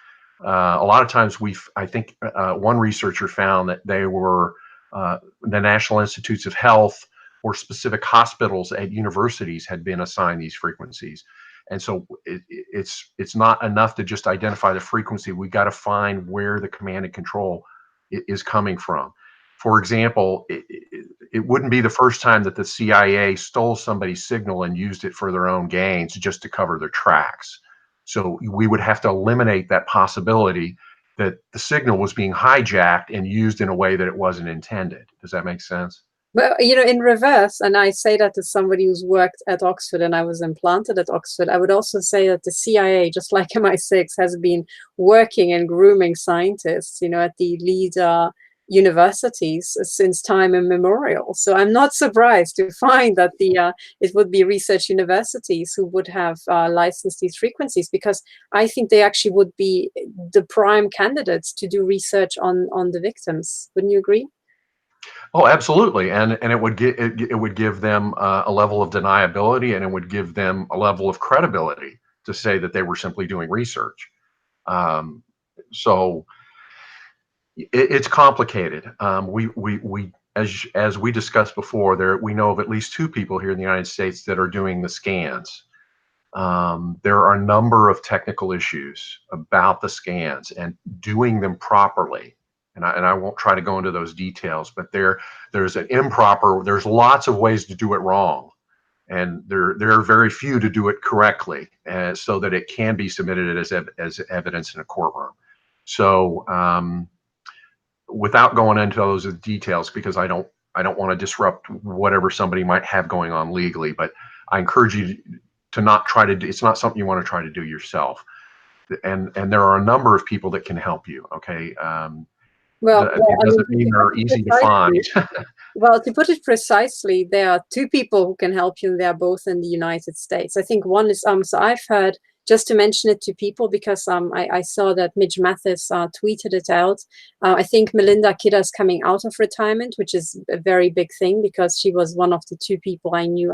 A lot of times I think one researcher found that they were the National Institutes of Health or specific hospitals at universities had been assigned these frequencies. And so it's not enough to just identify the frequency. We got to find where the command and control is coming from. For example, it wouldn't be the first time that the CIA stole somebody's signal and used it for their own gains just to cover their tracks. So we would have to eliminate that possibility that the signal was being hijacked and used in a way that it wasn't intended. Does that make sense? Well, in reverse, and I say that as somebody who's worked at Oxford and I was implanted at Oxford, I would also say that the CIA, just like MI6, has been working and grooming scientists, at the lead universities since time immemorial. So I'm not surprised to find that it would be research universities who would have licensed these frequencies, because I think they actually would be the prime candidates to do research on the victims. Wouldn't you agree? Oh, absolutely, and it would give them a level of deniability, and it would give them a level of credibility to say that they were simply doing research. So it's complicated. We as we discussed before, we know of at least 2 people here in the United States that are doing the scans. There are a number of technical issues about the scans and doing them properly. And I won't try to go into those details, but there's lots of ways to do it wrong. And there are very few to do it correctly, so that it can be submitted as evidence in a courtroom. So without going into those details, because I don't want to disrupt whatever somebody might have going on legally, but I encourage you to not try to do, it's not something you want to try to do yourself. And there are a number of people that can help you. Okay. It doesn't mean they're easy to find. Well, to put it precisely, there are 2 people who can help you, and they're both in the United States. I think one is, so I've heard, just to mention it to people, because I saw that Midge Mathis tweeted it out. I think Melinda Kidder is coming out of retirement, which is a very big thing, because she was one of the 2 people I knew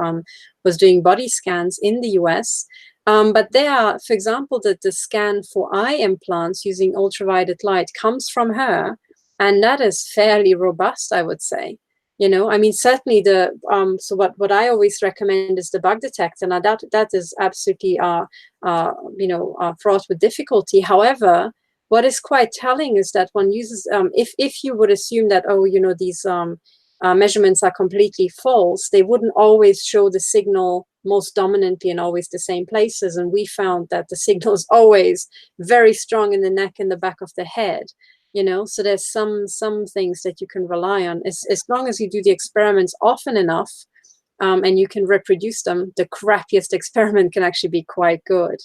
was doing body scans in the US. But there are, for example, the scan for eye implants using ultraviolet light comes from her. And that is fairly robust, I would say. I mean, certainly so what I always recommend is the bug detector. Now that is absolutely, fraught with difficulty. However, what is quite telling is that one uses, if you would assume that, these measurements are completely false, they wouldn't always show the signal most dominantly in always the same places. And we found that the signal is always very strong in the neck and the back of the head. So there's some things that you can rely on as long as you do the experiments often enough, and you can reproduce them. The crappiest experiment can actually be quite good,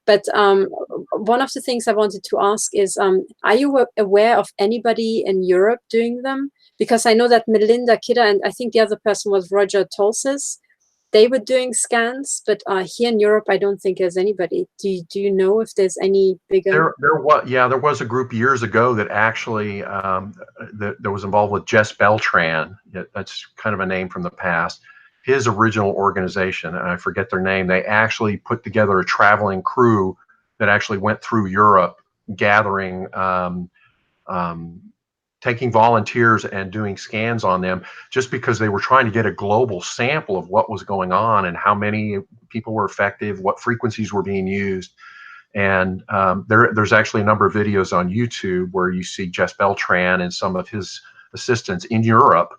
But one of the things I wanted to ask is, are you aware of anybody in Europe doing them? Because I know that Melinda Kidder, and I think the other person was Roger Tolsis, they were doing scans, but here in Europe, I don't think there's anybody. Do you know if there's any bigger? There was a group years ago that actually that was involved with Jess Beltran. That's kind of a name from the past. His original organization, and I forget their name, they actually put together a traveling crew that actually went through Europe, gathering taking volunteers and doing scans on them, just because they were trying to get a global sample of what was going on and how many people were effective, what frequencies were being used. And there's actually a number of videos on YouTube where you see Jess Beltran and some of his assistants in Europe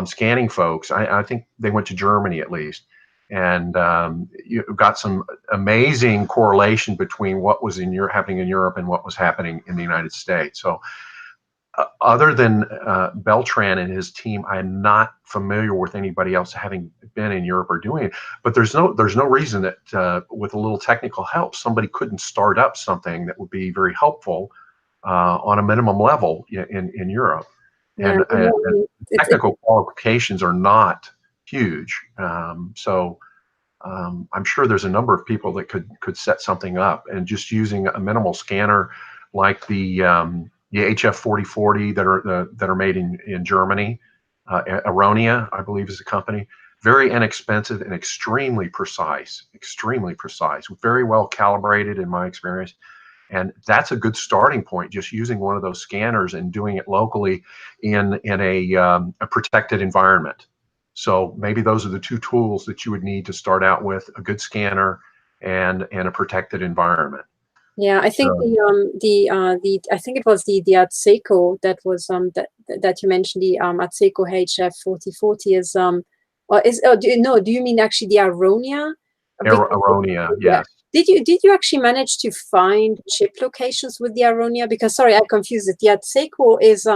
scanning folks. I think they went to Germany at least. And you got some amazing correlation between what was happening in Europe and what was happening in the United States. So other than Beltran and his team, I'm not familiar with anybody else having been in Europe or doing it. But there's no reason that with a little technical help, somebody couldn't start up something that would be very helpful on a minimum level in Europe. Yeah, And technical qualifications are not huge. So I'm sure there's a number of people that could set something up, and just using a minimal scanner like the HF 4040 that are made in Germany, Aronia, I believe, is the company. Very inexpensive and extremely precise, very well calibrated in my experience. And that's a good starting point, just using one of those scanners and doing it locally in a protected environment. So maybe those are the two tools that you would need to start out with: a good scanner and a protected environment. Yeah, I think So, the I think it was the Atseco that was that you mentioned, the Atseco HF 4040 is or is, oh, do you mean actually the Aronia? Aronia, Yeah. yes. Did you actually manage to find chip locations with the Aronia? Because sorry, I confused it. The Atseco is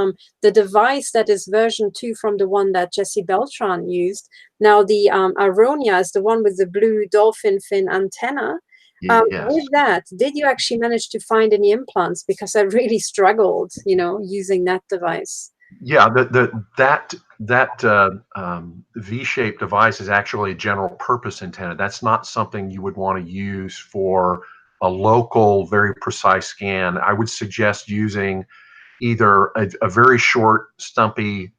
the device that is version 2 from the one that Jesse Beltran used. Now the Aronia is the one with the blue dolphin fin antenna. Yes. With that, did you actually manage to find any implants? Because I really struggled, using that device. Yeah, that V-shaped device is actually a general purpose antenna. That's not something you would want to use for a local, very precise scan. I would suggest using either a very short, stumpy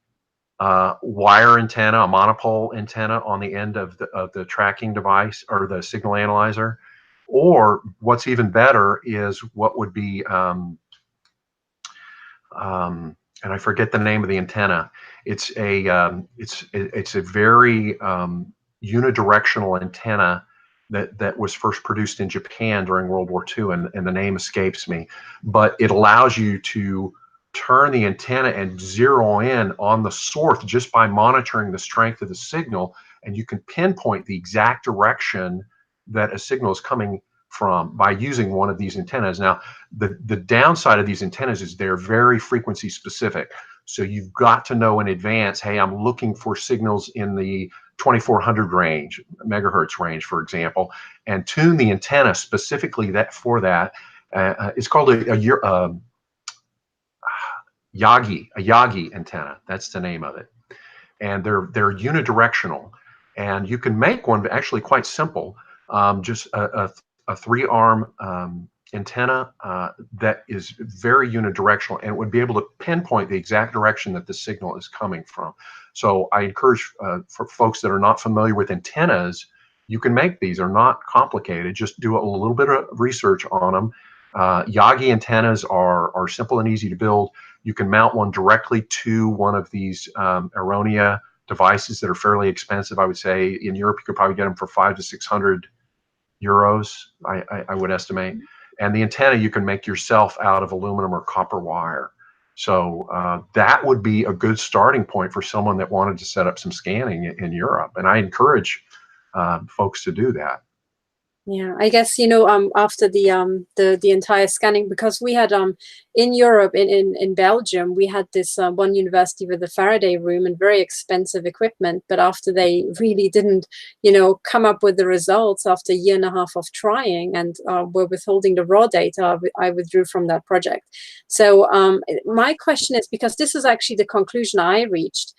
wire antenna, a monopole antenna on the end of the tracking device or the signal analyzer, or what's even better is what would be and I forget the name of the antenna. It's a very unidirectional antenna that was first produced in Japan during World War II, and the name escapes me. But it allows you to turn the antenna and zero in on the source just by monitoring the strength of the signal, and you can pinpoint the exact direction that a signal is coming from by using one of these antennas. Now, the downside of these antennas is they're very frequency specific. So you've got to know in advance, hey, I'm looking for signals in the 2400 range, megahertz range, for example, and tune the antenna specifically for that. It's called a Yagi antenna. That's the name of it. And they're unidirectional. And you can make one actually quite simple, just a three-arm antenna that is very unidirectional, and it would be able to pinpoint the exact direction that the signal is coming from. So I encourage for folks that are not familiar with antennas, you can make these. They're not complicated. Just do a little bit of research on them. Yagi antennas are simple and easy to build. You can mount one directly to one of these Aronia devices that are fairly expensive. I would say in Europe you could probably get them for 500 to 600 euros, I would estimate. And the antenna you can make yourself out of aluminum or copper wire. So that would be a good starting point for someone that wanted to set up some scanning in Europe. And I encourage folks to do that. Yeah, I guess, after the entire scanning, because we had in Europe, in Belgium, we had this one university with a Faraday room and very expensive equipment. But after they really didn't, come up with the results after a year and a half of trying and were withholding the raw data, I withdrew from that project. So my question is, because this is actually the conclusion I reached,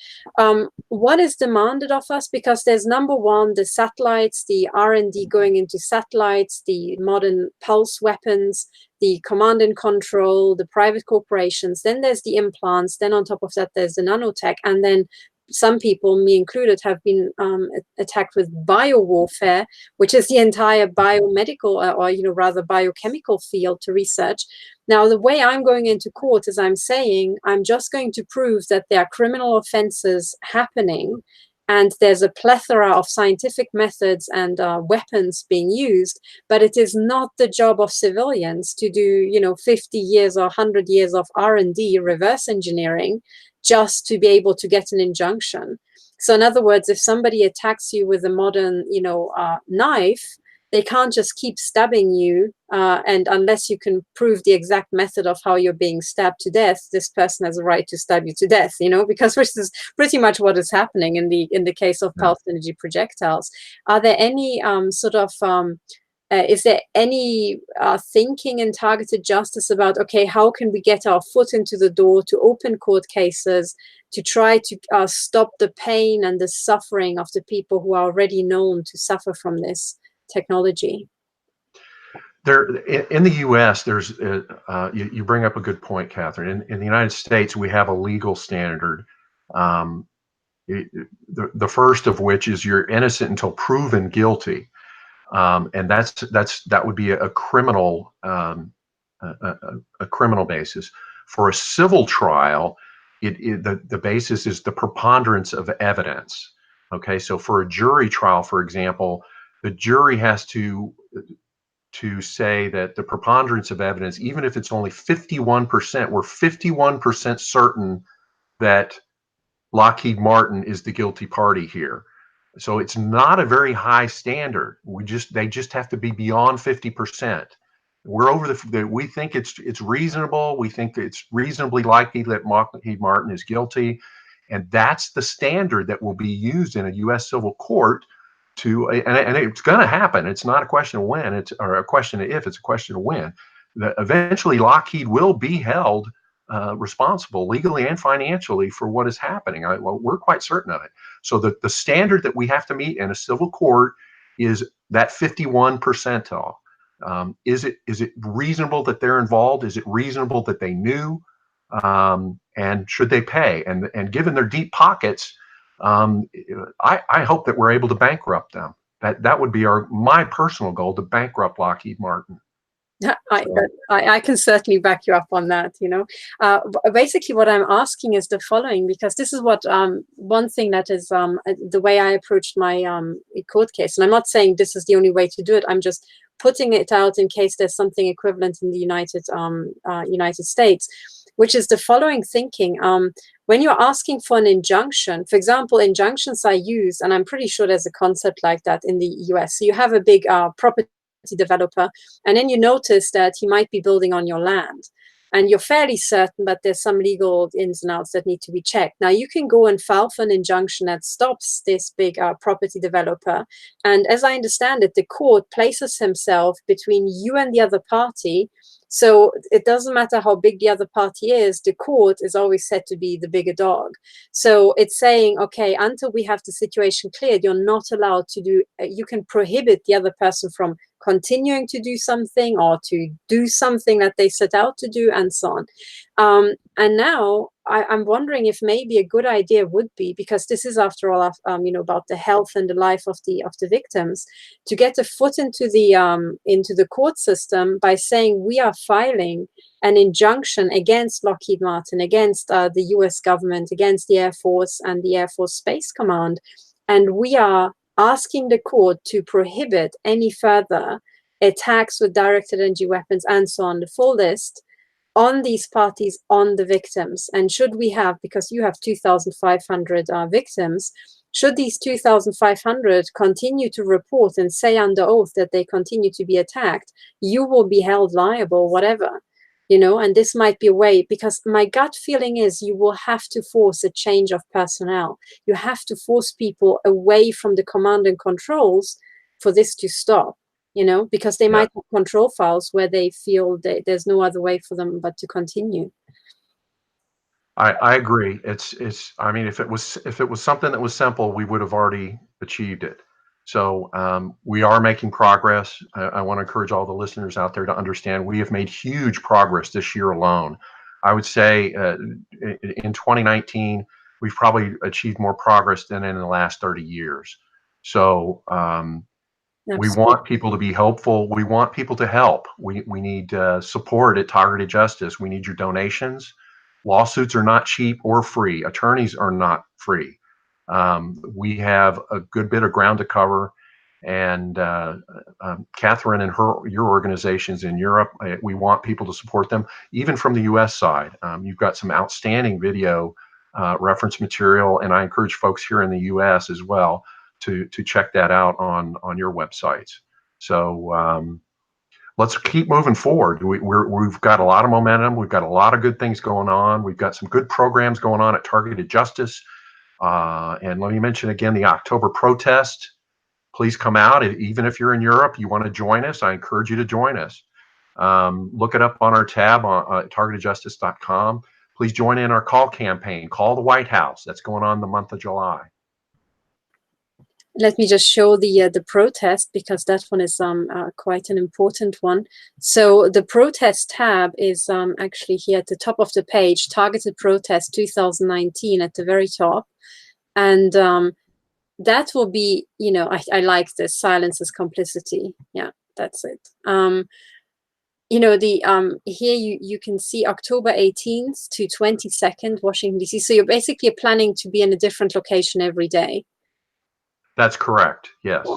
what is demanded of us? Because there's number one, the satellites, the R&D going into satellites, the modern pulse weapons, the command and control, the private corporations. Then there's the implants. Then on top of that, there's the nanotech. And then some people, me included, have been attacked with biowarfare, which is the entire biomedical or rather biochemical field to research. Now, the way I'm going into court is I'm saying I'm just going to prove that there are criminal offenses happening, and there's a plethora of scientific methods and weapons being used, but it is not the job of civilians to do, 50 years or 100 years of R&D, reverse engineering, just to be able to get an injunction. So in other words, if somebody attacks you with a modern, knife, they can't just keep stabbing you, and unless you can prove the exact method of how you're being stabbed to death, this person has a right to stab you to death, because which is pretty much what is happening in the case of pulse energy projectiles. Are there any is there any thinking in targeted justice about, okay, how can we get our foot into the door to open court cases to try to stop the pain and the suffering of the people who are already known to suffer from this technology? There, in the U.S., there's you bring up a good point, Catherine. In the United States, we have a legal standard The first of which is you're innocent until proven guilty, and that would be a criminal a criminal basis. For a civil trial, the basis is the preponderance of evidence. Okay, so for a jury trial, for example, the jury has to say that the preponderance of evidence, even if it's only 51%, we're 51% certain that Lockheed Martin is the guilty party here. So it's not a very high standard. They just have to be beyond 50%. We're over we think it's reasonable. We think it's reasonably likely that Lockheed Martin is guilty, and that's the standard that will be used in a U.S. civil court and it's going to happen. It's not a question of when, or a question of if, it's a question of when. Eventually, Lockheed will be held responsible legally and financially for what is happening. Well, we're quite certain of it. So the standard that we have to meet in a civil court is that 51 percentile. Is it reasonable that they're involved? Is it reasonable that they knew? And should they pay? And given their deep pockets, I hope that we're able to bankrupt them. That would be my personal goal, to bankrupt Lockheed Martin. I can certainly back you up on that. Basically what I'm asking is the following, because this is what one thing that is the way I approached my court case, and I'm not saying this is the only way to do it. I'm just putting it out in case there's something equivalent in the United States, which is the following thinking. When you're asking for an injunction, for example, injunctions are used, and I'm pretty sure there's a concept like that in the US. So you have a big property developer, and then you notice that he might be building on your land, and you're fairly certain that there's some legal ins and outs that need to be checked. Now you can go and file for an injunction that stops this big property developer, and as I understand it, the court places himself between you and the other party. So it doesn't matter how big the other party is, the court is always said to be the bigger dog. So it's saying, okay, until we have the situation cleared, you're not allowed to do, you can prohibit the other person from continuing to do something or to do something that they set out to do, and so on. And now I'm wondering if maybe a good idea would be, because this is after all, about the health and the life of the victims, to get a foot into the court system by saying we are filing an injunction against Lockheed Martin, against the U.S. government, against the Air Force and the Air Force Space Command, and we are asking the court to prohibit any further attacks with directed energy weapons and so on, the full list, on these parties, on the victims. And should we have, because you have 2,500 victims, should these 2,500 continue to report and say under oath that they continue to be attacked, you will be held liable, whatever. And this might be a way, because my gut feeling is you will have to force a change of personnel. You have to force people away from the command and controls for this to stop, because they might have control files where they feel that there's no other way for them but to continue. I agree. I mean, if it was something that was simple, we would have already achieved it. So we are making progress. I want to encourage all the listeners out there to understand we have made huge progress this year alone. I would say in 2019, we've probably achieved more progress than in the last 30 years. So we want people to be helpful. We want people to help. We need support at Targeted Justice. We need your donations. Lawsuits are not cheap or free. Attorneys are not free. We have a good bit of ground to cover, and Catherine and your organizations in Europe, we want people to support them, even from the U.S. side. You've got some outstanding video reference material, and I encourage folks here in the U.S. as well to check that out on your websites. So let's keep moving forward. We've got a lot of momentum. We've got a lot of good things going on. We've got some good programs going on at Targeted Justice. And let me mention again the October protest. Please come out. Even if you're in Europe, you want to join us, I encourage you to join us. Look it up on our tab on targetedjustice.com. Please join in our call campaign. Call the White House. That's going on the month of July. Let me just show the protest, because that one is quite an important one. So the protest tab is actually here at the top of the page, Targeted Protest 2019 at the very top. And that will be, you know, I like this, silence is complicity. Yeah, that's it. You know, the here you can see October 18th to 22nd, Washington, D.C. So you're basically planning to be in a different location every day. That's correct. Yes.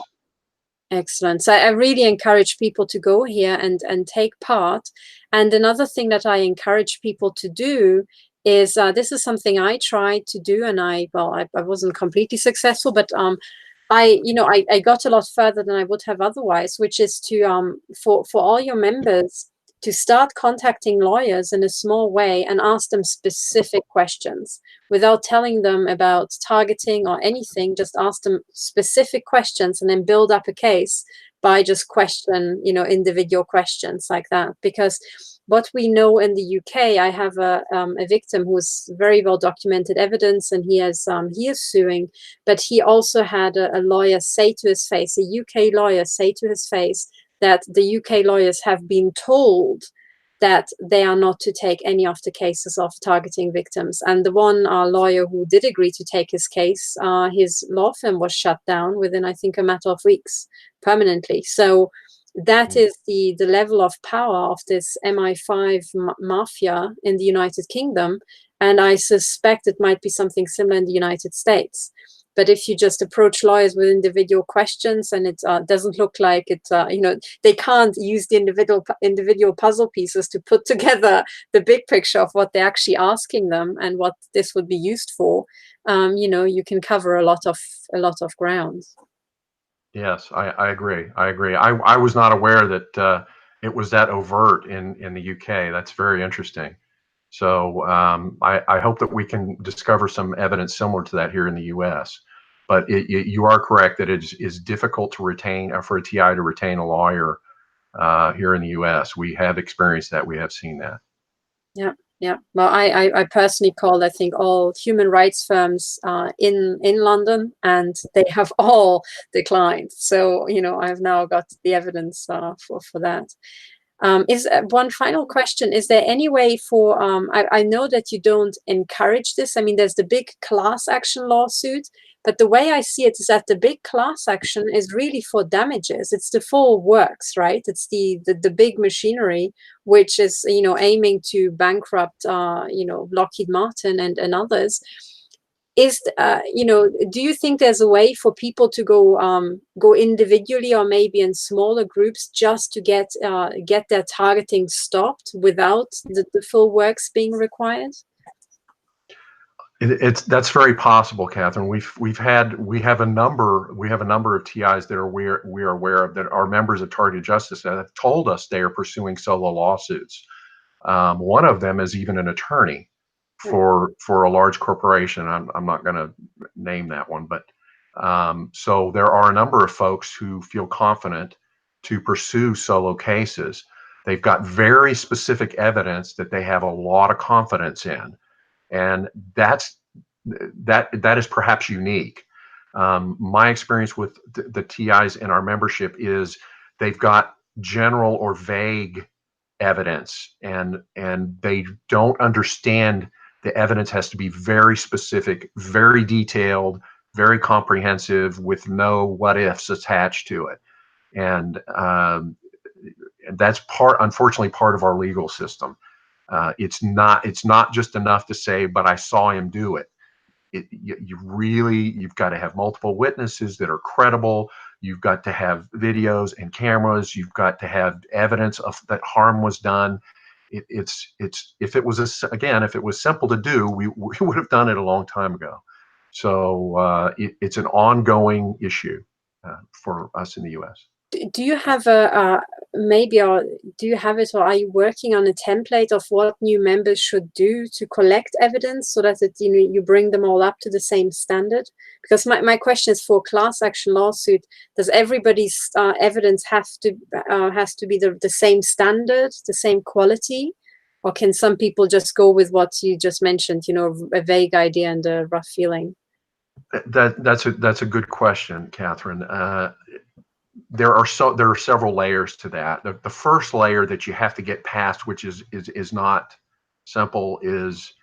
Excellent. So I really encourage people to go here and take part. And another thing that I encourage people to do is this is something I tried to do, and I wasn't completely successful, but I got a lot further than I would have otherwise, which is to for all your members to start contacting lawyers in a small way and ask them specific questions without telling them about targeting or anything. Just ask them specific questions and then build up a case by just individual questions like that. Because what we know in the UK, I have a victim who's very well documented evidence, and he is suing, but he also had a lawyer say to his face, a UK lawyer say to his face, that the UK lawyers have been told that they are not to take any of the cases of targeting victims. And the one lawyer who did agree to take his case, his law firm was shut down within, I think, a matter of weeks permanently. So that is the level of power of this MI5 mafia in the United Kingdom. And I suspect it might be something similar in the United States. But if you just approach lawyers with individual questions and it doesn't look like it, they can't use the individual puzzle pieces to put together the big picture of what they're actually asking them and what this would be used for. You can cover a lot of ground. Yes, I agree. I agree. I was not aware that it was that overt in the UK. That's very interesting. So I hope that we can discover some evidence similar to that here in the U.S. But you are correct that it is difficult to retain, for a TI to retain a lawyer here in the U.S. We have experienced that. We have seen that. Yeah, yeah. Well, I personally called, I think, all human rights firms in London, and they have all declined. So, I've now got the evidence for that. Is one final question? Is there any way for, I know that you don't encourage this. I mean, there's the big class action lawsuit, but the way I see it is that the big class action is really for damages. It's the full works, right? It's the big machinery, which is, aiming to bankrupt, Lockheed Martin and others. Do you think there's a way for people to go individually or maybe in smaller groups just to get their targeting stopped without the full works being required? That's very possible, Catherine. We have a number of TIs that we are aware of that are members of Targeted Justice that have told us they are pursuing solo lawsuits. One of them is even an attorney for a large corporation. I'm not going to name that one, but so there are a number of folks who feel confident to pursue solo cases. They've got very specific evidence that they have a lot of confidence in, and that is perhaps unique. My experience with the TIs in our membership is they've got general or vague evidence, and they don't understand the evidence has to be very specific, very detailed, very comprehensive, with no what ifs attached to it. And that's unfortunately, part of our legal system. It's not just enough to say, but I saw him do it. You've got to have multiple witnesses that are credible. You've got to have videos and cameras. You've got to have evidence of that harm was done. If it was simple to do, we would have done it a long time ago. So it's an ongoing issue for us in the U.S. Do you have do you have it, or are you working on a template of what new members should do to collect evidence so that you bring them all up to the same standard? Because my question is, for class action lawsuit, does everybody's evidence has to be the same standard, the same quality, or can some people just go with what you just mentioned, a vague idea and a rough feeling? That's a good question, Catherine. There are several layers to that. The first layer that you have to get past, which is not simple, is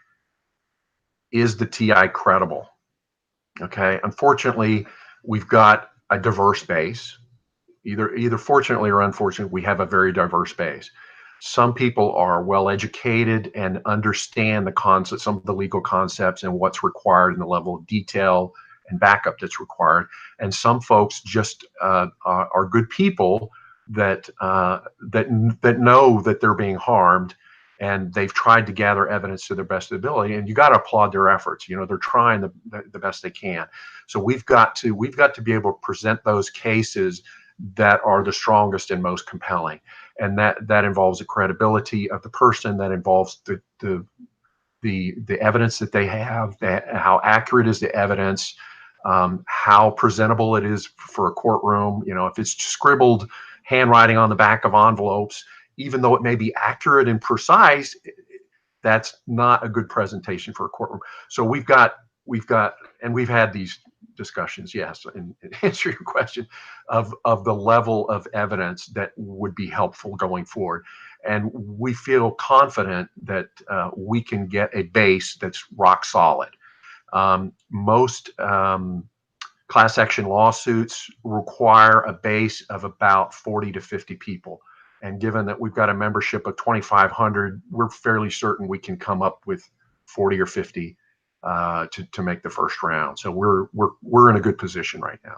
the TI credible? Okay, unfortunately, we've got a diverse base. Either fortunately or unfortunately, we have a very diverse base. Some people are well educated and understand the concept, some of the legal concepts and what's required and the level of detail and backup that's required. And some folks just are good people that know that they're being harmed, and they've tried to gather evidence to their best ability. And you got to applaud their efforts. You know, they're trying the best they can. So we've got to be able to present those cases that are the strongest and most compelling, and that involves the credibility of the person, that involves the evidence that they have, that how accurate is the evidence, how presentable it is for a courtroom. You know, if it's scribbled handwriting on the back of envelopes, even though it may be accurate and precise, that's not a good presentation for a courtroom. So we've got, and we've had these discussions, yes, and answer your question of the level of evidence that would be helpful going forward. And we feel confident that we can get a base that's rock solid. Most class action lawsuits require a base of about 40 to 50 people. And given that we've got a membership of 2,500, we're fairly certain we can come up with 40 or 50 to make the first round. So we're in a good position right now.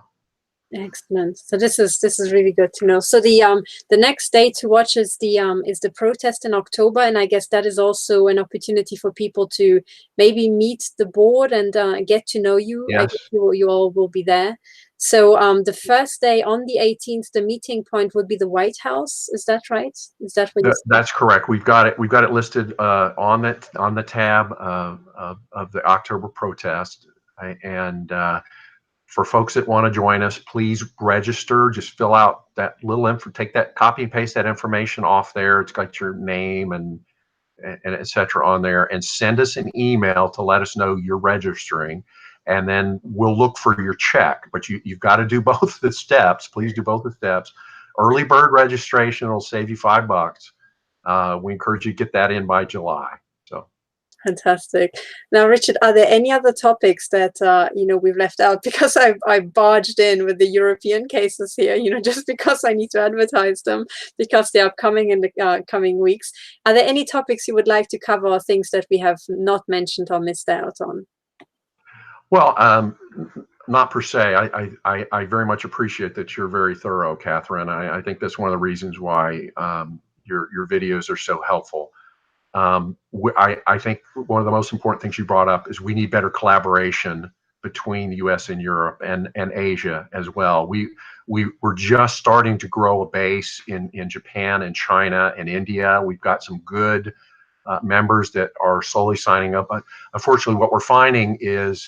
Excellent. So this is really good to know. So the next day to watch is the protest in October, and I guess that is also an opportunity for people to maybe meet the board and get to know you. Yes. I guess you all will be there. So the first day on the 18th, the meeting point would be the White House. Is that right? Is that what you said? That's correct. We've got it listed on the tab of the October protest, and for folks that want to join us, please register. Just fill out that little info, take that, copy and paste that information off there. It's got your name and et cetera on there, and send us an email to let us know you're registering. And then we'll look for your check. But you've got to do both the steps. Please do both the steps. Early bird registration will save you $5. We encourage you to get that in by July. Fantastic. Now, Richard, are there any other topics that we've left out? Because I barged in with the European cases here, just because I need to advertise them, because they are coming in the coming weeks. Are there any topics you would like to cover, or things that we have not mentioned or missed out on? Well, not per se. I very much appreciate that you're very thorough, Catherine. I think that's one of the reasons why your videos are so helpful. I think one of the most important things you brought up is we need better collaboration between the U.S. and Europe and Asia as well. We're just starting to grow a base in Japan and China and India. We've got some good members that are slowly signing up. But unfortunately, what we're finding is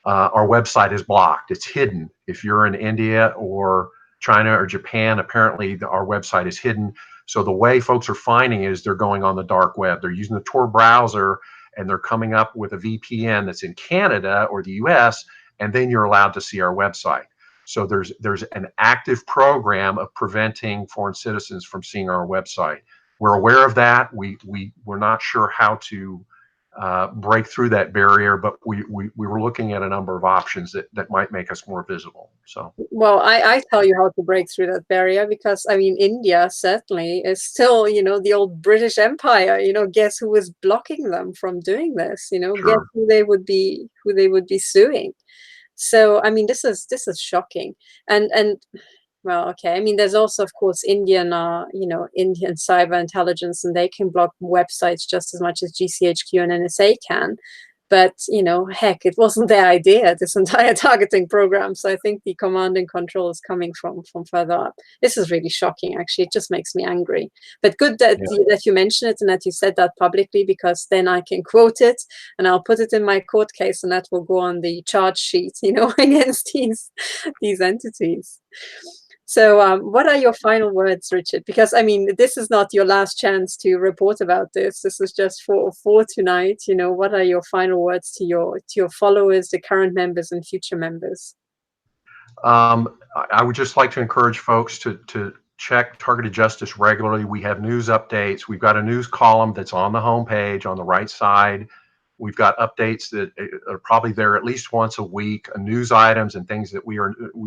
our website is blocked. It's hidden. If you're in India or China or Japan, apparently our website is hidden. So the way folks are finding it is they're going on the dark web. They're using the Tor browser, and they're coming up with a VPN that's in Canada or the US, and then you're allowed to see our website. So there's an active program of preventing foreign citizens from seeing our website. We're aware of that. We're not sure how to break through that barrier, but we were looking at a number of options that might make us more visible. So, well, I tell you how to break through that barrier, because I mean, India certainly is still, the old British Empire. Guess who is blocking them from doing this? Sure. Guess who they would be suing. So I mean, this is shocking. And well, okay. I mean, there's also, of course, Indian cyber intelligence, and they can block websites just as much as GCHQ and NSA can. But, heck, it wasn't their idea, this entire targeting program. So I think the command and control is coming from further up. This is really shocking, actually. It just makes me angry. But good that, that you mentioned it and that you said that publicly, because then I can quote it and I'll put it in my court case, and that will go on the charge sheet, against these entities. So what are your final words, Richard? Because, I mean, this is not your last chance to report about this. This is just for tonight. What are your final words to your followers, the current members and future members? I would just like to encourage folks to check Targeted Justice regularly. We have news updates. We've got a news column that's on the homepage on the right side. We've got updates that are probably there at least once a week, news items and things that we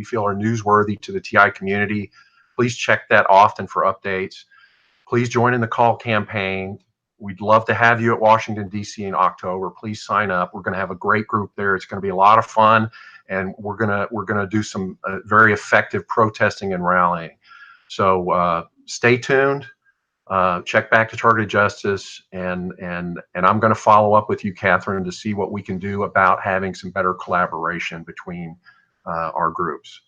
feel are newsworthy to the TI community. Please check that often for updates. Please join in the call campaign. We'd love to have you at Washington, D.C. in October. Please sign up. We're going to have a great group there. It's going to be a lot of fun, and we're gonna do some very effective protesting and rallying. So stay tuned. Check back to Targeted Justice, and I'm going to follow up with you, Catherine, to see what we can do about having some better collaboration between our groups.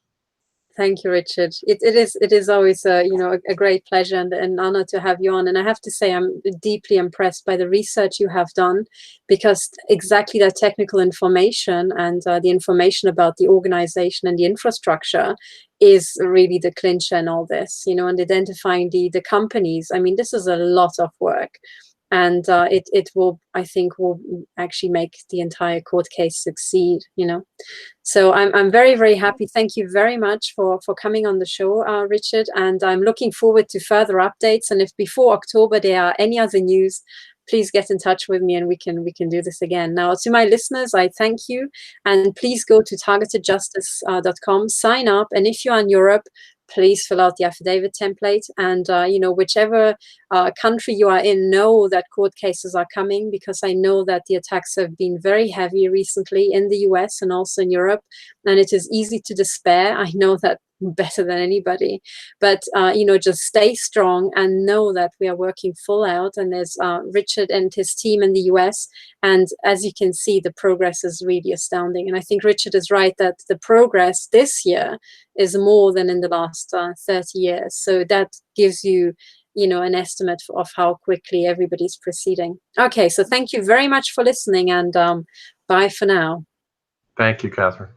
Thank you, Richard. It is always a great pleasure and an honor to have you on. And I have to say, I'm deeply impressed by the research you have done, because exactly that technical information and the information about the organization and the infrastructure is really the clincher in all this, and identifying the companies. I mean, this is a lot of work. And it will, I think, will actually make the entire court case succeed, So I'm very, very happy. Thank you very much for coming on the show, Richard. And I'm looking forward to further updates. And if before October there are any other news, please get in touch with me and we can do this again. Now, to my listeners, I thank you. And please go to targetedjustice.com, sign up. And if you're in Europe, please fill out the affidavit template. And, whichever country you are in, know that court cases are coming, because I know that the attacks have been very heavy recently in the US and also in Europe. And it is easy to despair. I know that better than anybody, but just stay strong and know that we are working full out. And there's Richard and his team in the US, and as you can see, the progress is really astounding. And I think Richard is right that the progress this year is more than in the last 30 years. So that gives you an estimate of how quickly everybody's proceeding. Okay, so thank you very much for listening, and bye for now. Thank you, Catherine.